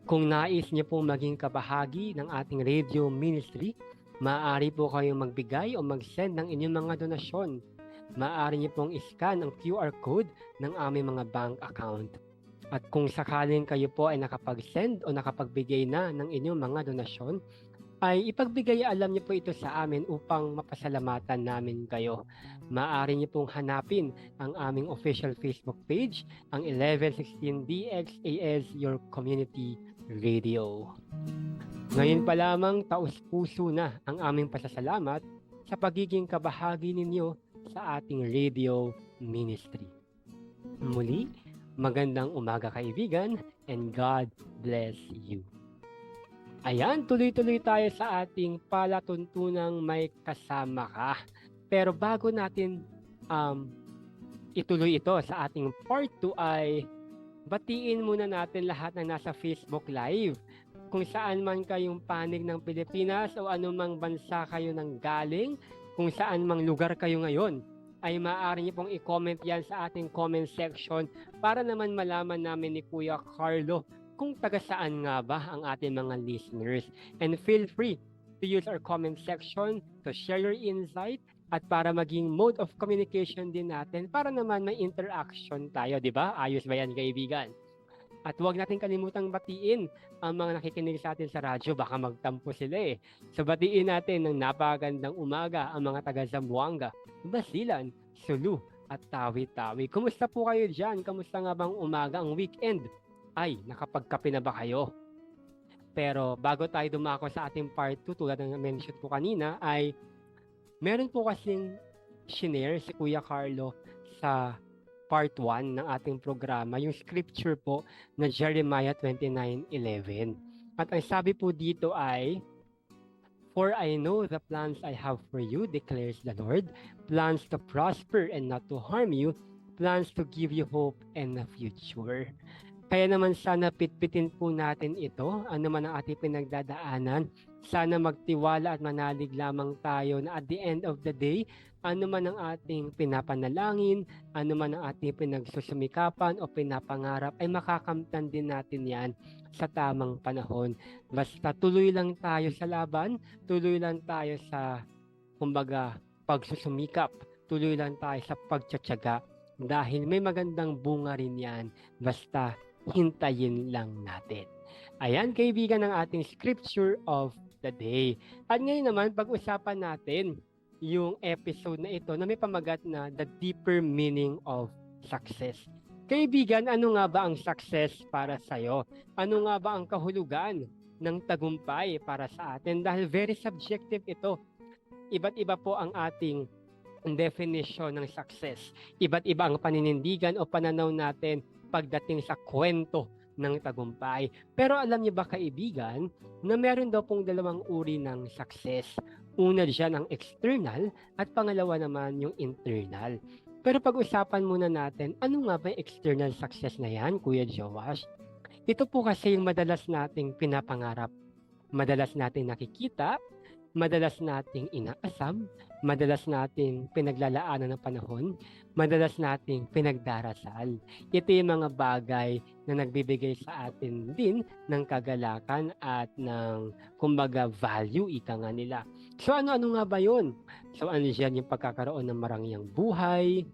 Kung nais niyo pong maging kabahagi ng ating radio ministry, maaari po kayong magbigay o mag-send ng inyong mga donasyon. Maaari niyo pong iscan ang QR code ng aming mga bank account. At kung sakaling kayo po ay nakapag-send o nakapagbigay na ng inyong mga donasyon, ay ipagbigay alam niyo po ito sa amin upang mapasalamatan namin kayo. Maaari niyo pong hanapin ang aming official Facebook page, ang 1116 DXAS Your Community Radio. Ngayon pa lamang taus-puso na ang aming pasasalamat sa pagiging kabahagi ninyo sa ating radio ministry. Muli, magandang umaga kaibigan, and God bless you. Ayan, tuloy-tuloy tayo sa ating palatuntunang May Kasama Ka. Pero bago natin ituloy ito sa ating part 2 ay batiin muna natin lahat ng nasa Facebook Live. Kung saan man kayong panig ng Pilipinas o anumang bansa kayo nang galing, kung saan mang lugar kayo ngayon, ay maaari niyo pong i-comment yan sa ating comment section para naman malaman namin ni Kuya Carlo kung taga saan nga ba ang ating mga listeners. And feel free to use our comment section to share your insight at para maging mode of communication din natin para naman may interaction tayo, di ba? Ayos ba yan, kaibigan? At huwag natin kalimutang batiin ang mga nakikinig sa atin sa radyo, baka magtampo sila eh. So batiin natin ng napakagandang umaga ang mga taga Zamboanga, Basilan, Sulu at Tawi-Tawi. Kumusta po kayo dyan? Kamusta nga bang umaga ang weekend? Ay, nakapagkape na ba kayo? Pero bago tayo dumako sa ating part 2, tulad ng mention ko kanina, ay meron po kasing shinare si Kuya Carlo sa part 1 ng ating programa, yung scripture po na Jeremiah 29:11. At ang sabi po dito ay, "For I know the plans I have for you, declares the Lord, plans to prosper and not to harm you, plans to give you hope and a future." Kaya naman sana pitpitin po natin ito, ano man ang ating pinagdadaanan. Sana magtiwala at manalig lamang tayo na at the end of the day, ano man ang ating pinapanalangin, ano man ang ating pinagsusumikapan o pinapangarap, ay makakamtan din natin yan sa tamang panahon. Basta tuloy lang tayo sa laban, tuloy lang tayo sa, kumbaga, pagsusumikap, tuloy lang tayo sa pagtsatsaga dahil may magandang bunga rin yan. Basta hintayin lang natin. Ayan, kaibigan, ng ating scripture of the day. At ngayon naman, pag-usapan natin yung episode na ito na may pamagat na The Deeper Meaning of Success. Kaibigan, ano nga ba ang success para sa'yo? Ano nga ba ang kahulugan ng tagumpay para sa atin? Dahil very subjective ito. Iba't iba po ang ating definition ng success. Iba't iba ang paninindigan o pananaw natin pagdating sa kwento ng tagumpay. Pero alam niyo ba, kaibigan, na meron daw pong dalawang uri ng success. Una diyan ang external at pangalawa naman yung internal. Pero pag-usapan muna natin, ano nga ba yung external success na yan, Kuya Joash? Ito po kasi yung madalas nating pinapangarap, madalas nating nakikita, madalas nating inaasam, madalas nating pinaglalaanan ng panahon, madalas nating pinagdarasal. Ito yung mga bagay na nagbibigay sa atin din ng kagalakan at ng, kumbaga, value, ika nga nila. So ano-ano nga ba yun? So ano dyan yung pagkakaroon ng marangyang buhay,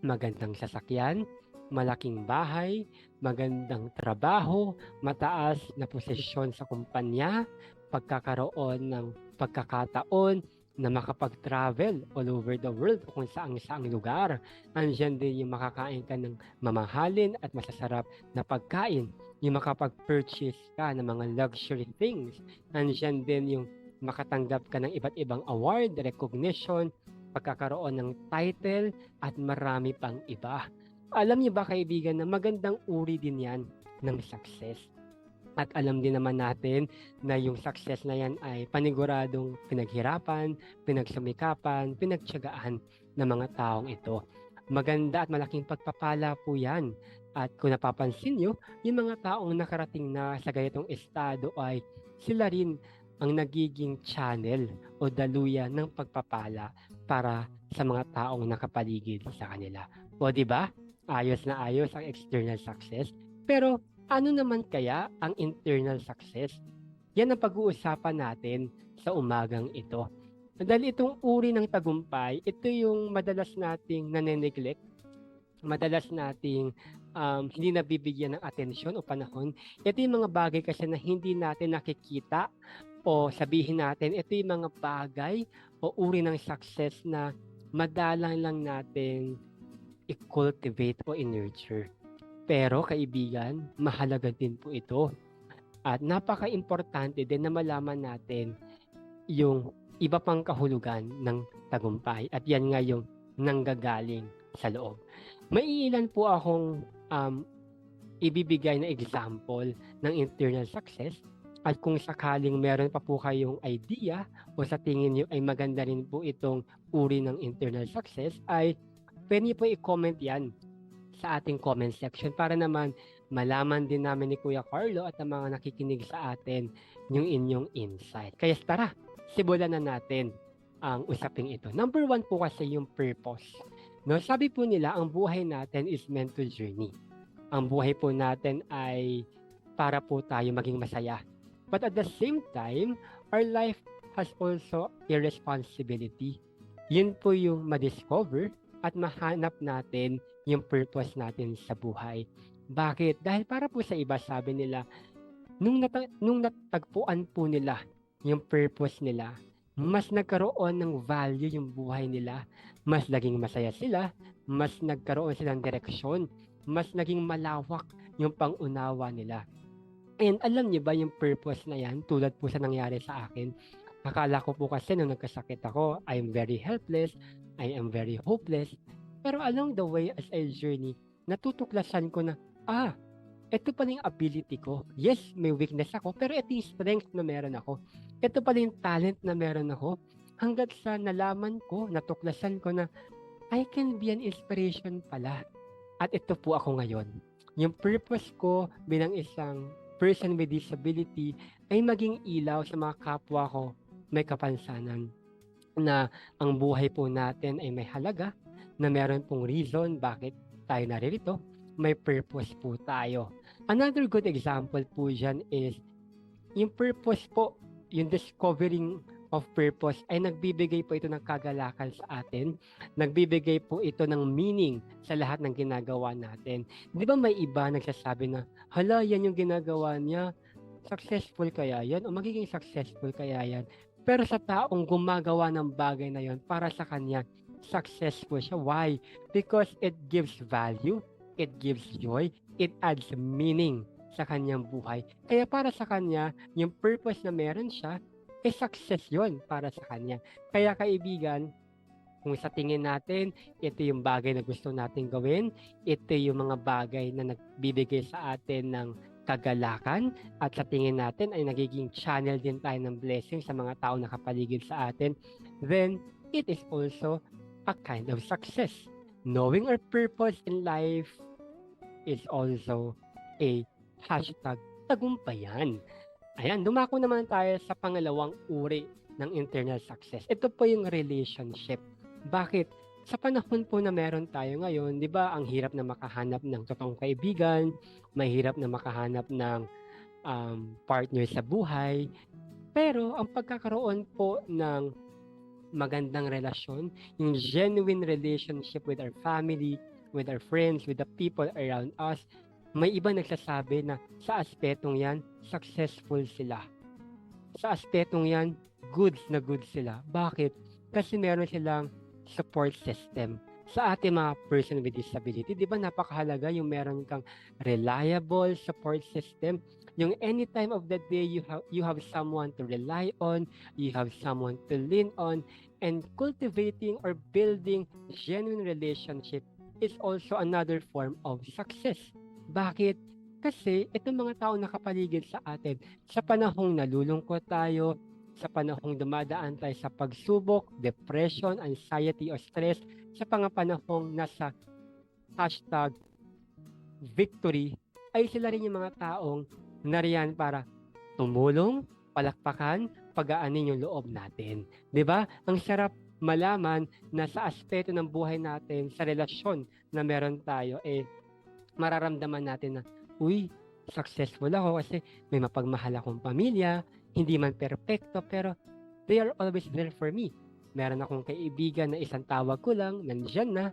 magandang sasakyan, malaking bahay, magandang trabaho, mataas na posisyon sa kumpanya, pagkakaroon ng pagkakataon na makapag-travel all over the world o kung saang lugar. Andiyan din yung makakain ka ng mamahalin at masasarap na pagkain, yung makapag-purchase ka ng mga luxury things. Andiyan din yung makatanggap ka ng iba't ibang award, recognition, pagkakaroon ng title at marami pang iba. Alam niyo ba, kaibigan, na magandang uri din yan ng success. At alam din naman natin na yung success na yan ay paniguradong pinaghirapan, pinagsumikapan, pinagtiyagaan ng mga taong ito. Maganda at malaking pagpapala po yan. At kung napapansin nyo, yung mga taong nakarating na sa ganitong estado ay sila rin ang nagiging channel o daluyan ng pagpapala para sa mga taong nakapaligid sa kanila. O di ba? Ayos na ayos ang external success. Pero ano naman kaya ang internal success? Yan ang pag-uusapan natin sa umagang ito. Dahil itong uri ng tagumpay, ito yung madalas nating nane-neglect, madalas nating hindi nabibigyan ng atensyon o panahon. Ito yung mga bagay kasi na hindi natin nakikita o sabihin natin, ito yung mga bagay o uri ng success na madalang lang natin i-cultivate o i-nurture. Pero kaibigan, mahalaga din po ito. At napaka-importante din na malaman natin yung iba pang kahulugan ng tagumpay. At yan nga yung nanggagaling sa loob. May ilan po akong ibibigay na example ng internal success. At kung sakaling meron pa po kayong idea o sa tingin nyo ay maganda rin po itong uri ng internal success, ay pwede po i-comment yan sa ating comment section para naman malaman din namin ni Kuya Carlo at ang mga nakikinig sa atin yung inyong insight. Kaya tara, simulan na natin ang usaping ito. Number 1 po kasi yung purpose. No, sabi po nila, ang buhay natin is meant to journey. Ang buhay po natin ay para po tayo maging masaya. But at the same time, our life has also a responsibility. Yun po yung ma-discover at mahanap natin yung purpose natin sa buhay. Bakit? Dahil para po sa iba, sabi nila, nung natagpuan po nila yung purpose nila, mas nagkaroon ng value yung buhay nila, mas naging masaya sila, mas nagkaroon silang direksyon, mas naging malawak yung pangunawa nila. And alam niyo ba yung purpose na yan, tulad po sa nangyari sa akin, akala ko po kasi nung nagkasakit ako, I am very helpless, I am very hopeless. Pero along the way as a journey, natutuklasan ko na, ito pala yung ability ko. Yes, may weakness ako, pero ito yung strength na meron ako. Ito pala yung talent na meron ako. Hanggat sa nalaman ko, natuklasan ko na, I can be an inspiration pala. At ito po ako ngayon. Yung purpose ko bilang isang person with disability ay maging ilaw sa mga kapwa ko may kapansanan, na ang buhay po natin ay may halaga, na meron pong reason bakit tayo naririto, may purpose po tayo. Another good example po dyan is yung purpose po, yung discovering of purpose ay nagbibigay po ito ng kagalakan sa atin, nagbibigay po ito ng meaning sa lahat ng ginagawa natin. Di ba may iba nagsasabi na, hala, yan yung ginagawa niya, successful kaya yan o magiging successful kaya yan? Pero sa taong gumagawa ng bagay na yon, para sa kanya, successful siya. Why? Because it gives value, it gives joy, it adds meaning sa kanyang buhay. Kaya para sa kanya, yung purpose na meron siya, success yon para sa kanya. Kaya kaibigan, kung sa tingin natin, ito yung bagay na gusto natin gawin, ito yung mga bagay na nagbibigay sa atin ng kagalakan, at sa tingin natin ay nagiging channel din tayo ng blessing sa mga tao na kapaligid sa atin, then it is also a kind of success. Knowing our purpose in life is also a hashtag tagumpayan. Ayan, dumako naman tayo sa pangalawang uri ng internal success. Ito po yung relationship. Bakit? Sa panahon po na meron tayo ngayon, di ba, ang hirap na makahanap ng totoong kaibigan, mahirap na makahanap ng partner sa buhay. Pero ang pagkakaroon po ng magandang relasyon, yung genuine relationship with our family, with our friends, with the people around us, may iba nagsasabi na sa aspetong yan, successful sila. Sa aspetong yan, goods na goods sila. Bakit? Kasi meron silang support system. Sa ating mga person with disability, di ba napakahalaga yung meron kang reliable support system. Yung any time of the day, you have someone to rely on, you have someone to lean on, and cultivating or building genuine relationship is also another form of success. Bakit? Kasi itong mga tao nakapaligid sa atin, sa panahong nalulungkot tayo, sa panahong dumadaan tayo sa pagsubok, depression, anxiety, o stress, sa panahong nasa hashtag victory, ay sila rin yung mga taong nariyan para tumulong, palakpakan, pagaanin yung loob natin. 'Di ba? Ang sarap malaman na sa aspeto ng buhay natin, sa relasyon na meron tayo, mararamdaman natin na, uy, successful ako kasi may mapagmahal akong pamilya, hindi man perpekto, pero they are always there for me. Meron akong kaibigan na isang tawag ko lang, nandyan na.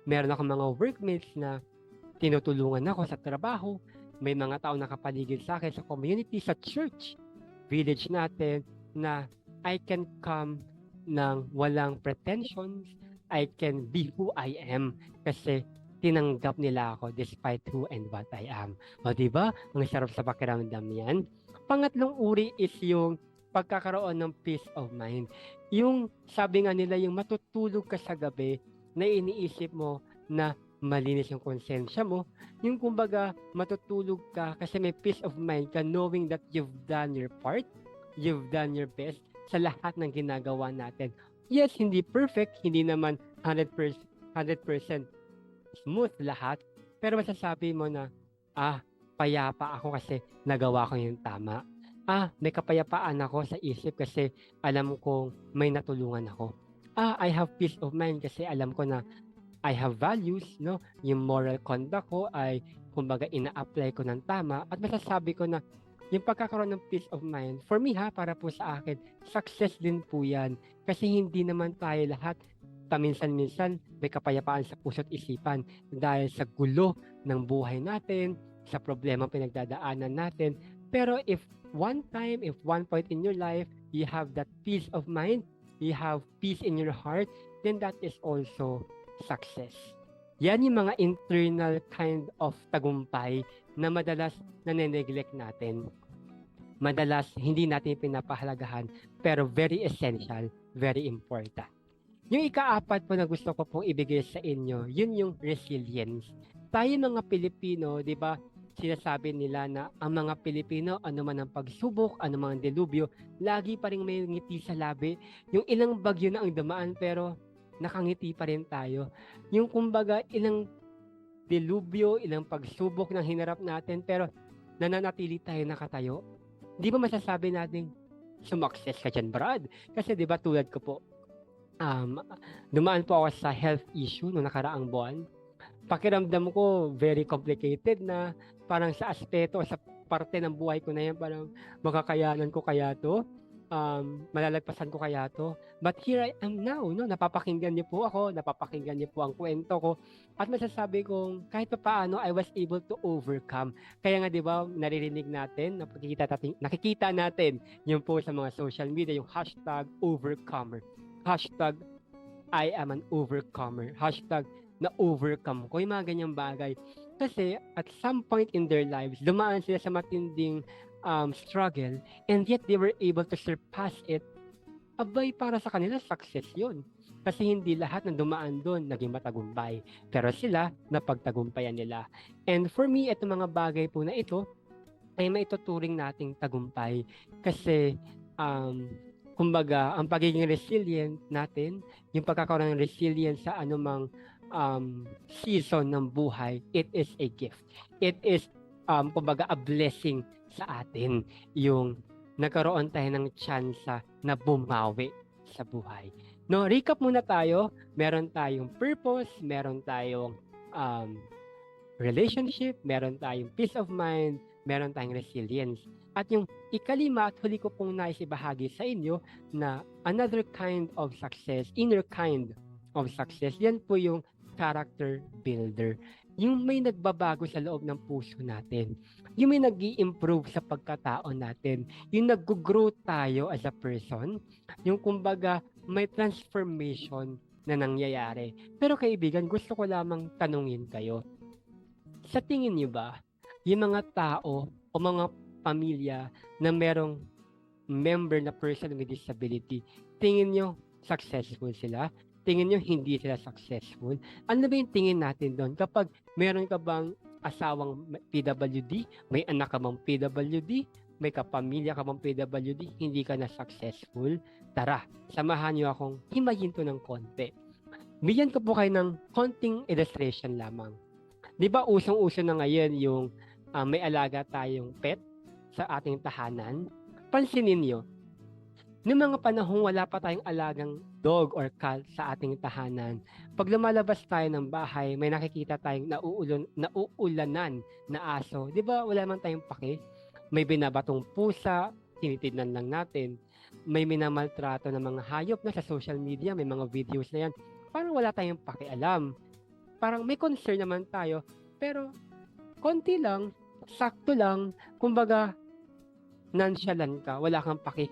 Meron akong mga workmates na tinutulungan ako sa trabaho. May mga tao na kapaligid sa akin sa community, sa church, village natin, na I can come ng walang pretensions. I can be who I am kasi tinanggap nila ako despite who and what I am. O diba? Ang sarap sa pakiramdam yan. Pangatlong uri is yung pagkakaroon ng peace of mind. Yung sabi nga nila, yung matutulog ka sa gabi na iniisip mo na malinis yung konsensya mo. Yung kumbaga matutulog ka kasi may peace of mind ka knowing that you've done your part, you've done your best sa lahat ng ginagawa natin. Yes, hindi perfect, hindi naman 100% smooth lahat, pero masasabi mo na, payapa ako kasi nagawa ko yung tama. May kapayapaan ako sa isip kasi alam kong may natulungan ako. I have peace of mind kasi alam ko na I have values, no? Yung moral conduct ko ay kumbaga ina-apply ko ng tama, at masasabi ko na yung pagkakaroon ng peace of mind, for me para po sa akin, success din po yan. Kasi hindi naman tayo lahat paminsan-minsan may kapayapaan sa puso't isipan dahil sa gulo ng buhay natin, sa problema pinagdadaanan natin. Pero if one point in your life, you have that peace of mind, you have peace in your heart, then that is also success. Yan yung mga internal kind of tagumpay na madalas nane-neglect natin. Madalas hindi natin pinapahalagahan, pero very essential, very important. Yung ika-apat po na gusto ko pong ibigay sa inyo, yun yung resilience. Tayo mga Pilipino, di ba, sinasabi nila na ang mga Pilipino, ano man ang pagsubok, ano man ang delubyo, lagi pa rin may ngiti sa labi. Yung ilang bagyo na ang dumaan, pero nakangiti pa rin tayo. Yung kumbaga, ilang delubyo, ilang pagsubok na hinarap natin, pero nananatili tayo nakatayo. Di ba masasabi natin, sumakses ka dyan, Brad? Kasi di ba tulad ko po, dumaan po ako sa health issue noong nakaraang buwan. Pakiramdam ko very complicated na parang sa aspeto, sa parte ng buhay ko na yan, parang makakayanan ko kaya to, malalagpasan ko kaya to. But here I am now, no? Napapakinggan niyo po ako, napapakinggan niyo po ang kwento ko, at masasabi kong kahit pa paano I was able to overcome. Kaya nga 'di ba, naririnig natin, nakikita natin yung po sa mga social media, yung hashtag overcomer, hashtag I am an overcomer, hashtag na-overcome ko, yung mga ganyang bagay. Kasi at some point in their lives, dumaan sila sa matinding struggle, and yet they were able to surpass it. Abay, para sa kanila, success yun. Kasi hindi lahat ng dumaan doon naging matagumpay. Pero sila, napagtagumpayan nila. And for me, itong mga bagay po na ito, ay maituturing nating tagumpay. Kasi, kumbaga, ang pagiging resilient natin, yung pagkakaroon ng resilience sa anumang season ng buhay, it is a gift. It is, kumbaga, a blessing sa atin, yung nagkaroon tayo ng tsansa na bumawi sa buhay. No, recap muna tayo. Meron tayong purpose, meron tayong relationship, meron tayong peace of mind, meron tayong resilience. At yung ikalima at huli ko pong nais ibahagi sa inyo na another kind of success, inner kind of success, yan po yung character builder. Yung may nagbabago sa loob ng puso natin. Yung may nag-i-improve sa pagkatao natin. Yung nag-grow tayo as a person. Yung kumbaga may transformation na nangyayari. Pero kaibigan, gusto ko lamang tanungin kayo. Sa tingin niyo ba, yung mga tao o mga pamilya na merong member na person with disability, tingin niyo successful sila? Tingin nyo hindi sila successful? Ano ba yung tingin natin doon? Kapag meron ka bang asawang PWD, may anak ka bang PWD, may kapamilya ka bang PWD, hindi ka na successful? Tara, samahan nyo akong himayin to ng konti. Bigyan ko po kayo ng konting illustration lamang. Di ba usong-uso na ngayon yung may alaga tayong pet sa ating tahanan? Pansinin nyo, noong mga panahong wala pa tayong alagang dog or cat sa ating tahanan, pag lumalabas tayo ng bahay, may nakikita tayong nauulanan na aso. Di ba wala man tayong pake? May binabatong pusa, tinitignan lang natin. May minamaltrato ng mga hayop na sa social media, may mga videos na yan. Parang wala tayong pakialam. Parang may concern naman tayo, pero konti lang, sakto lang, kumbaga, nonchalant ka, wala kang pake.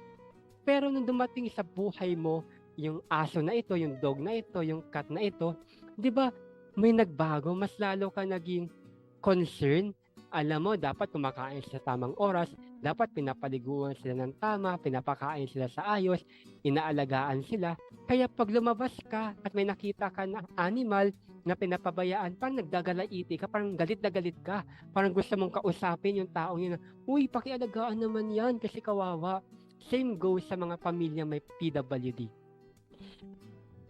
Pero nung dumating sa buhay mo, yung aso na ito, yung dog na ito, yung cat na ito, di ba may nagbago? Mas lalo ka naging concern. Alam mo, dapat kumakain sila sa tamang oras, dapat pinapaliguan sila ng tama, pinapakain sila sa ayos, inaalagaan sila. Kaya pag lumabas ka at may nakita ka na animal na pinapabayaan, parang nagdagalaiti ka, parang galit na galit ka, parang gusto mong kausapin yung taong yun na, uy, pakialagaan naman yan kasi kawawa. Same goes sa mga pamilya may PWD.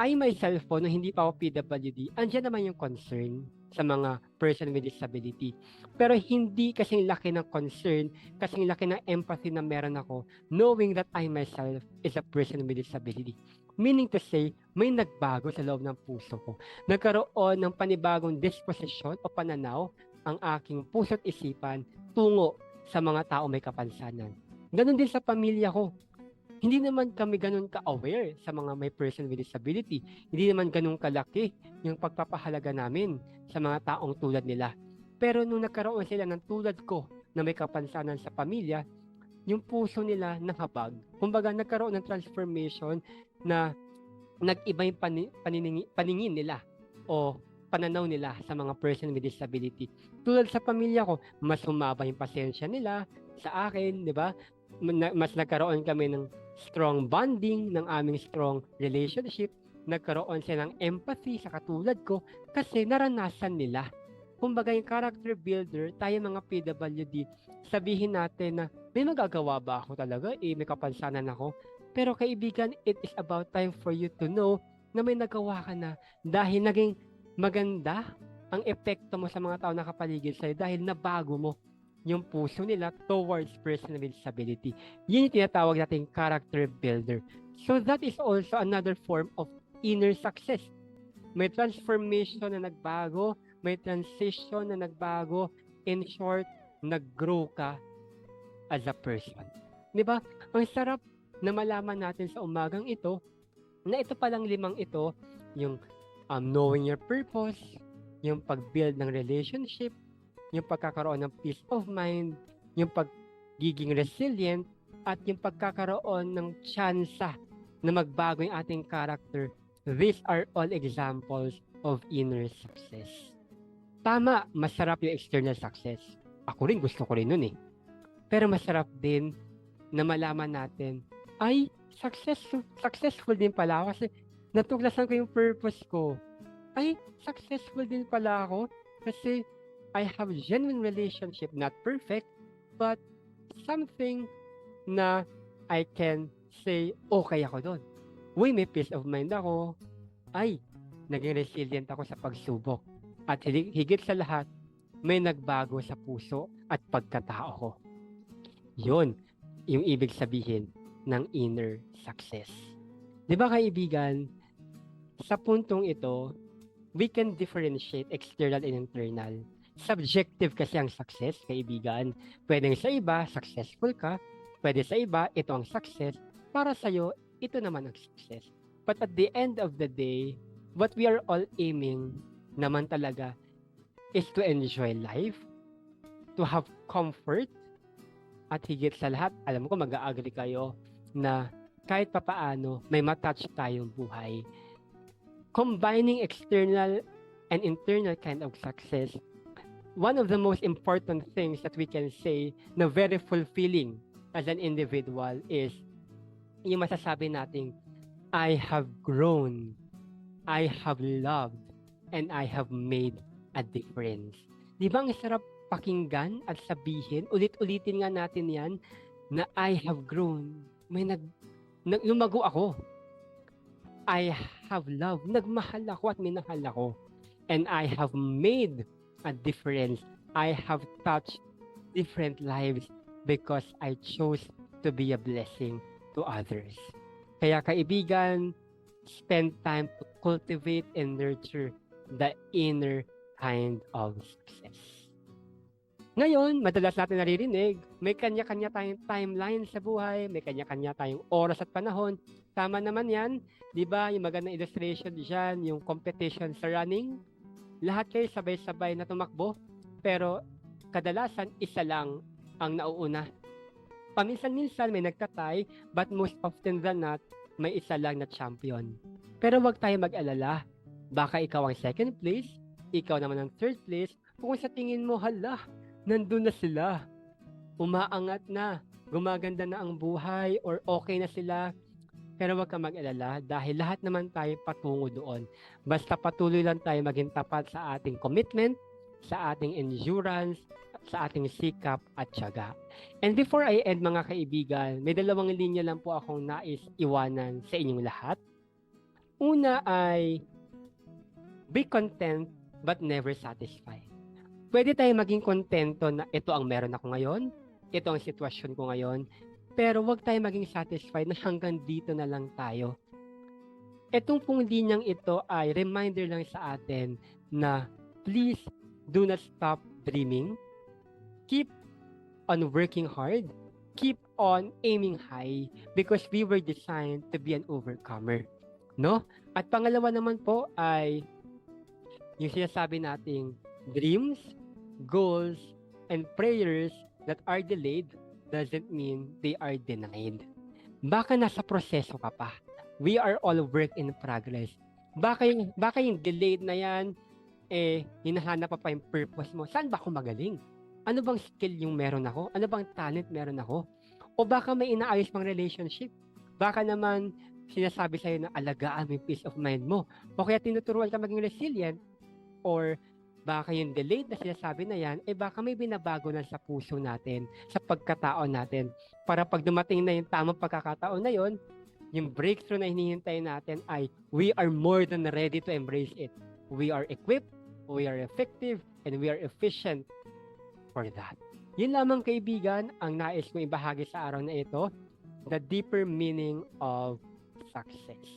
I myself po, nung hindi pa ako PWD, andyan naman yung concern sa mga person with disability. Pero hindi kasing laki ng concern, kasing laki ng empathy na meron ako knowing that I myself is a person with disability. Meaning to say, may nagbago sa loob ng puso ko. Nagkaroon ng panibagong disposition o pananaw ang aking puso't isipan tungo sa mga tao may kapansanan. Ganon din sa pamilya ko. Hindi naman kami ganun ka-aware sa mga may person with disability. Hindi naman ganun kalaki yung pagpapahalaga namin sa mga taong tulad nila. Pero nung nagkaroon sila ng tulad ko na may kapansanan sa pamilya, yung puso nila nakabag. Kumbaga nagkaroon ng transformation na nag-iba yung paningin nila o pananaw nila sa mga person with disability. Tulad sa pamilya ko, mas humaba yung pasensya nila sa akin, di ba? Mas nagkaroon kami ng strong bonding, ng aming strong relationship. Nagkaroon sila ng empathy sa katulad ko kasi naranasan nila. Kumbaga yung character builder, tayo mga PWD, sabihin natin na may magagawa ba ako talaga? May kapansanan ako. Pero kaibigan, it is about time for you to know na may nagawa ka na dahil naging maganda ang epekto mo sa mga tao nakapaligid sa'yo dahil nabago mo yung puso nila towards personal stability. Yun yung tinatawag nating character builder. So that is also another form of inner success. May transformation na nagbago, may transition na nagbago. In short, nag-grow ka as a person. Di ba? Ang sarap na malaman natin sa umagang ito na ito palang 5 ito, yung knowing your purpose, yung pag-build ng relationship, yung pagkakaroon ng peace of mind, yung pagiging resilient, at yung pagkakaroon ng tsansa na magbago yung ating character. These are all examples of inner success. Tama, masarap yung external success. Ako rin, gusto ko rin nun eh. Pero masarap din na malaman natin, ay, successful din pala ako kasi natuklasan ko yung purpose ko. Ay, successful din pala ako kasi I have genuine relationship, not perfect, but something na I can say, okay ako doon. Uy, may peace of mind ako. Ay, naging resilient ako sa pagsubok. At higit sa lahat, may nagbago sa puso at pagkatao ko. Yun, yung ibig sabihin ng inner success. Di ba kaibigan, sa puntong ito, we can differentiate external and internal. Subjective kasi ang success, kaibigan. Pwedeng sa iba, successful ka. Pwede sa iba, ito ang success. Para sa'yo, ito naman ang success. But at the end of the day, what we are all aiming naman talaga is to enjoy life, to have comfort, at higit sa lahat, alam ko mag-a-agree kayo na kahit papaano may matouch tayong buhay. Combining external and internal kind of success, one of the most important things that we can say na very fulfilling as an individual is yung masasabi nating, I have grown, I have loved, and I have made a difference. Di ba ang sarap pakinggan at sabihin, ulit-ulitin nga natin yan, na I have grown, may lumago ako. I have loved, nagmahal ako at minahal ako. And I have made a difference. I have touched different lives because I chose to be a blessing to others. Kaya kaibigan, spend time to cultivate and nurture the inner kind of success. Ngayon, madalas natin naririnig, may kanya-kanya tayong timeline sa buhay, may kanya-kanya tayong oras at panahon. Tama naman yan, di ba? Yung magandang illustration dyan, yung competition sa running. Lahat kayo sabay-sabay na tumakbo, pero kadalasan isa lang ang nauuna. Paminsan-minsan may nagtatay, but most often than not, may isa lang na champion. Pero wag tayo mag-alala. Baka ikaw ang second place, ikaw naman ang third place, kung sa tingin mo, hala, nandun na sila. Umaangat na, gumaganda na ang buhay, or okay na sila. Pero wag kang mag-alala dahil lahat naman tayo patungo doon. Basta patuloy lang tayo maging tapat sa ating commitment, sa ating endurance, sa ating sikap at tiyaga. And before I end mga kaibigan, may 2 linya lang po akong nais iwanan sa inyong lahat. Una ay, be content but never satisfied. Pwede tayo maging kontento na ito ang meron ako ngayon, ito ang sitwasyon ko ngayon, pero wag tayo maging satisfied na hanggang dito na lang tayo. Itong pong linyang ito ay reminder lang sa atin na please do not stop dreaming. Keep on working hard. Keep on aiming high because we were designed to be an overcomer. No? At pangalawa naman po ay yung sinasabi nating dreams, goals, and prayers that are delayed doesn't mean they are denied. Baka nasa proseso ka pa. We are all work in progress. Baka yung delayed na yan, hinahanap pa yung purpose mo. Saan ba ako magaling? Ano bang skill yung meron ako? Ano bang talent meron ako? O baka may inaayos pang relationship? Baka naman sinasabi sa'yo na alagaan mo yung peace of mind mo. O kaya tinuturuan ka maging resilient. Or baka yung delayed na sinasabi na yan, baka may binabago na sa puso natin, sa pagkatao natin. Para pag dumating na yung tamang pagkakataon na yon, yung breakthrough na hinihintay natin ay we are more than ready to embrace it. We are equipped, we are effective, and we are efficient for that. Yun lamang kaibigan ang nais kong ibahagi sa araw na ito, the deeper meaning of success.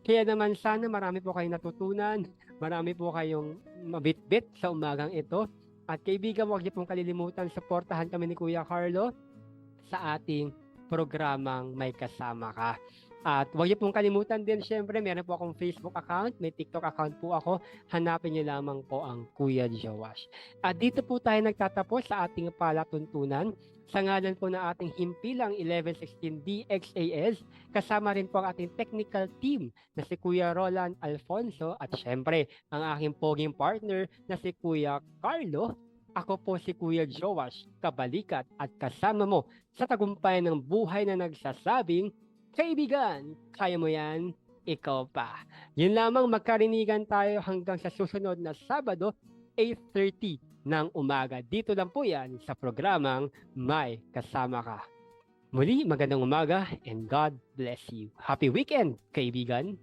Kaya naman sana marami po kayong natutunan, marami po kayong mabitbit sa umagang ito. At kaibigan, huwag niyo pong kalilimutan, suportahan kami ni Kuya Carlo sa ating programang May Kasama Ka. At huwag niyo pong kalimutan din, syempre, meron po akong Facebook account, may TikTok account po ako. Hanapin niyo lamang po ang Kuya Joash. At dito po tayo nagtatapos sa ating palatuntunan. Sa ngalan po ng ating himpilang 1116 DXAS, kasama rin po ang ating technical team na si Kuya Roland Alfonso at syempre ang aking poging partner na si Kuya Carlo. Ako po si Kuya Joash, kabalikat at kasama mo sa tagumpayan ng buhay na nagsasabing, kaibigan, kaya mo yan, ikaw pa. Yun lamang, magkarinigan tayo hanggang sa susunod na Sabado, 8:30 ng umaga. Dito lang po yan sa programang May Kasama Ka. Muli, magandang umaga and God bless you. Happy weekend, kaibigan!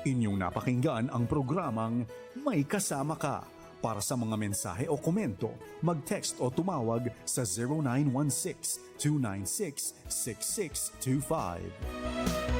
Inyong napakinggan ang programang May Kasama Ka. Para sa mga mensahe o komento, mag-text o tumawag sa 0916-296-6625.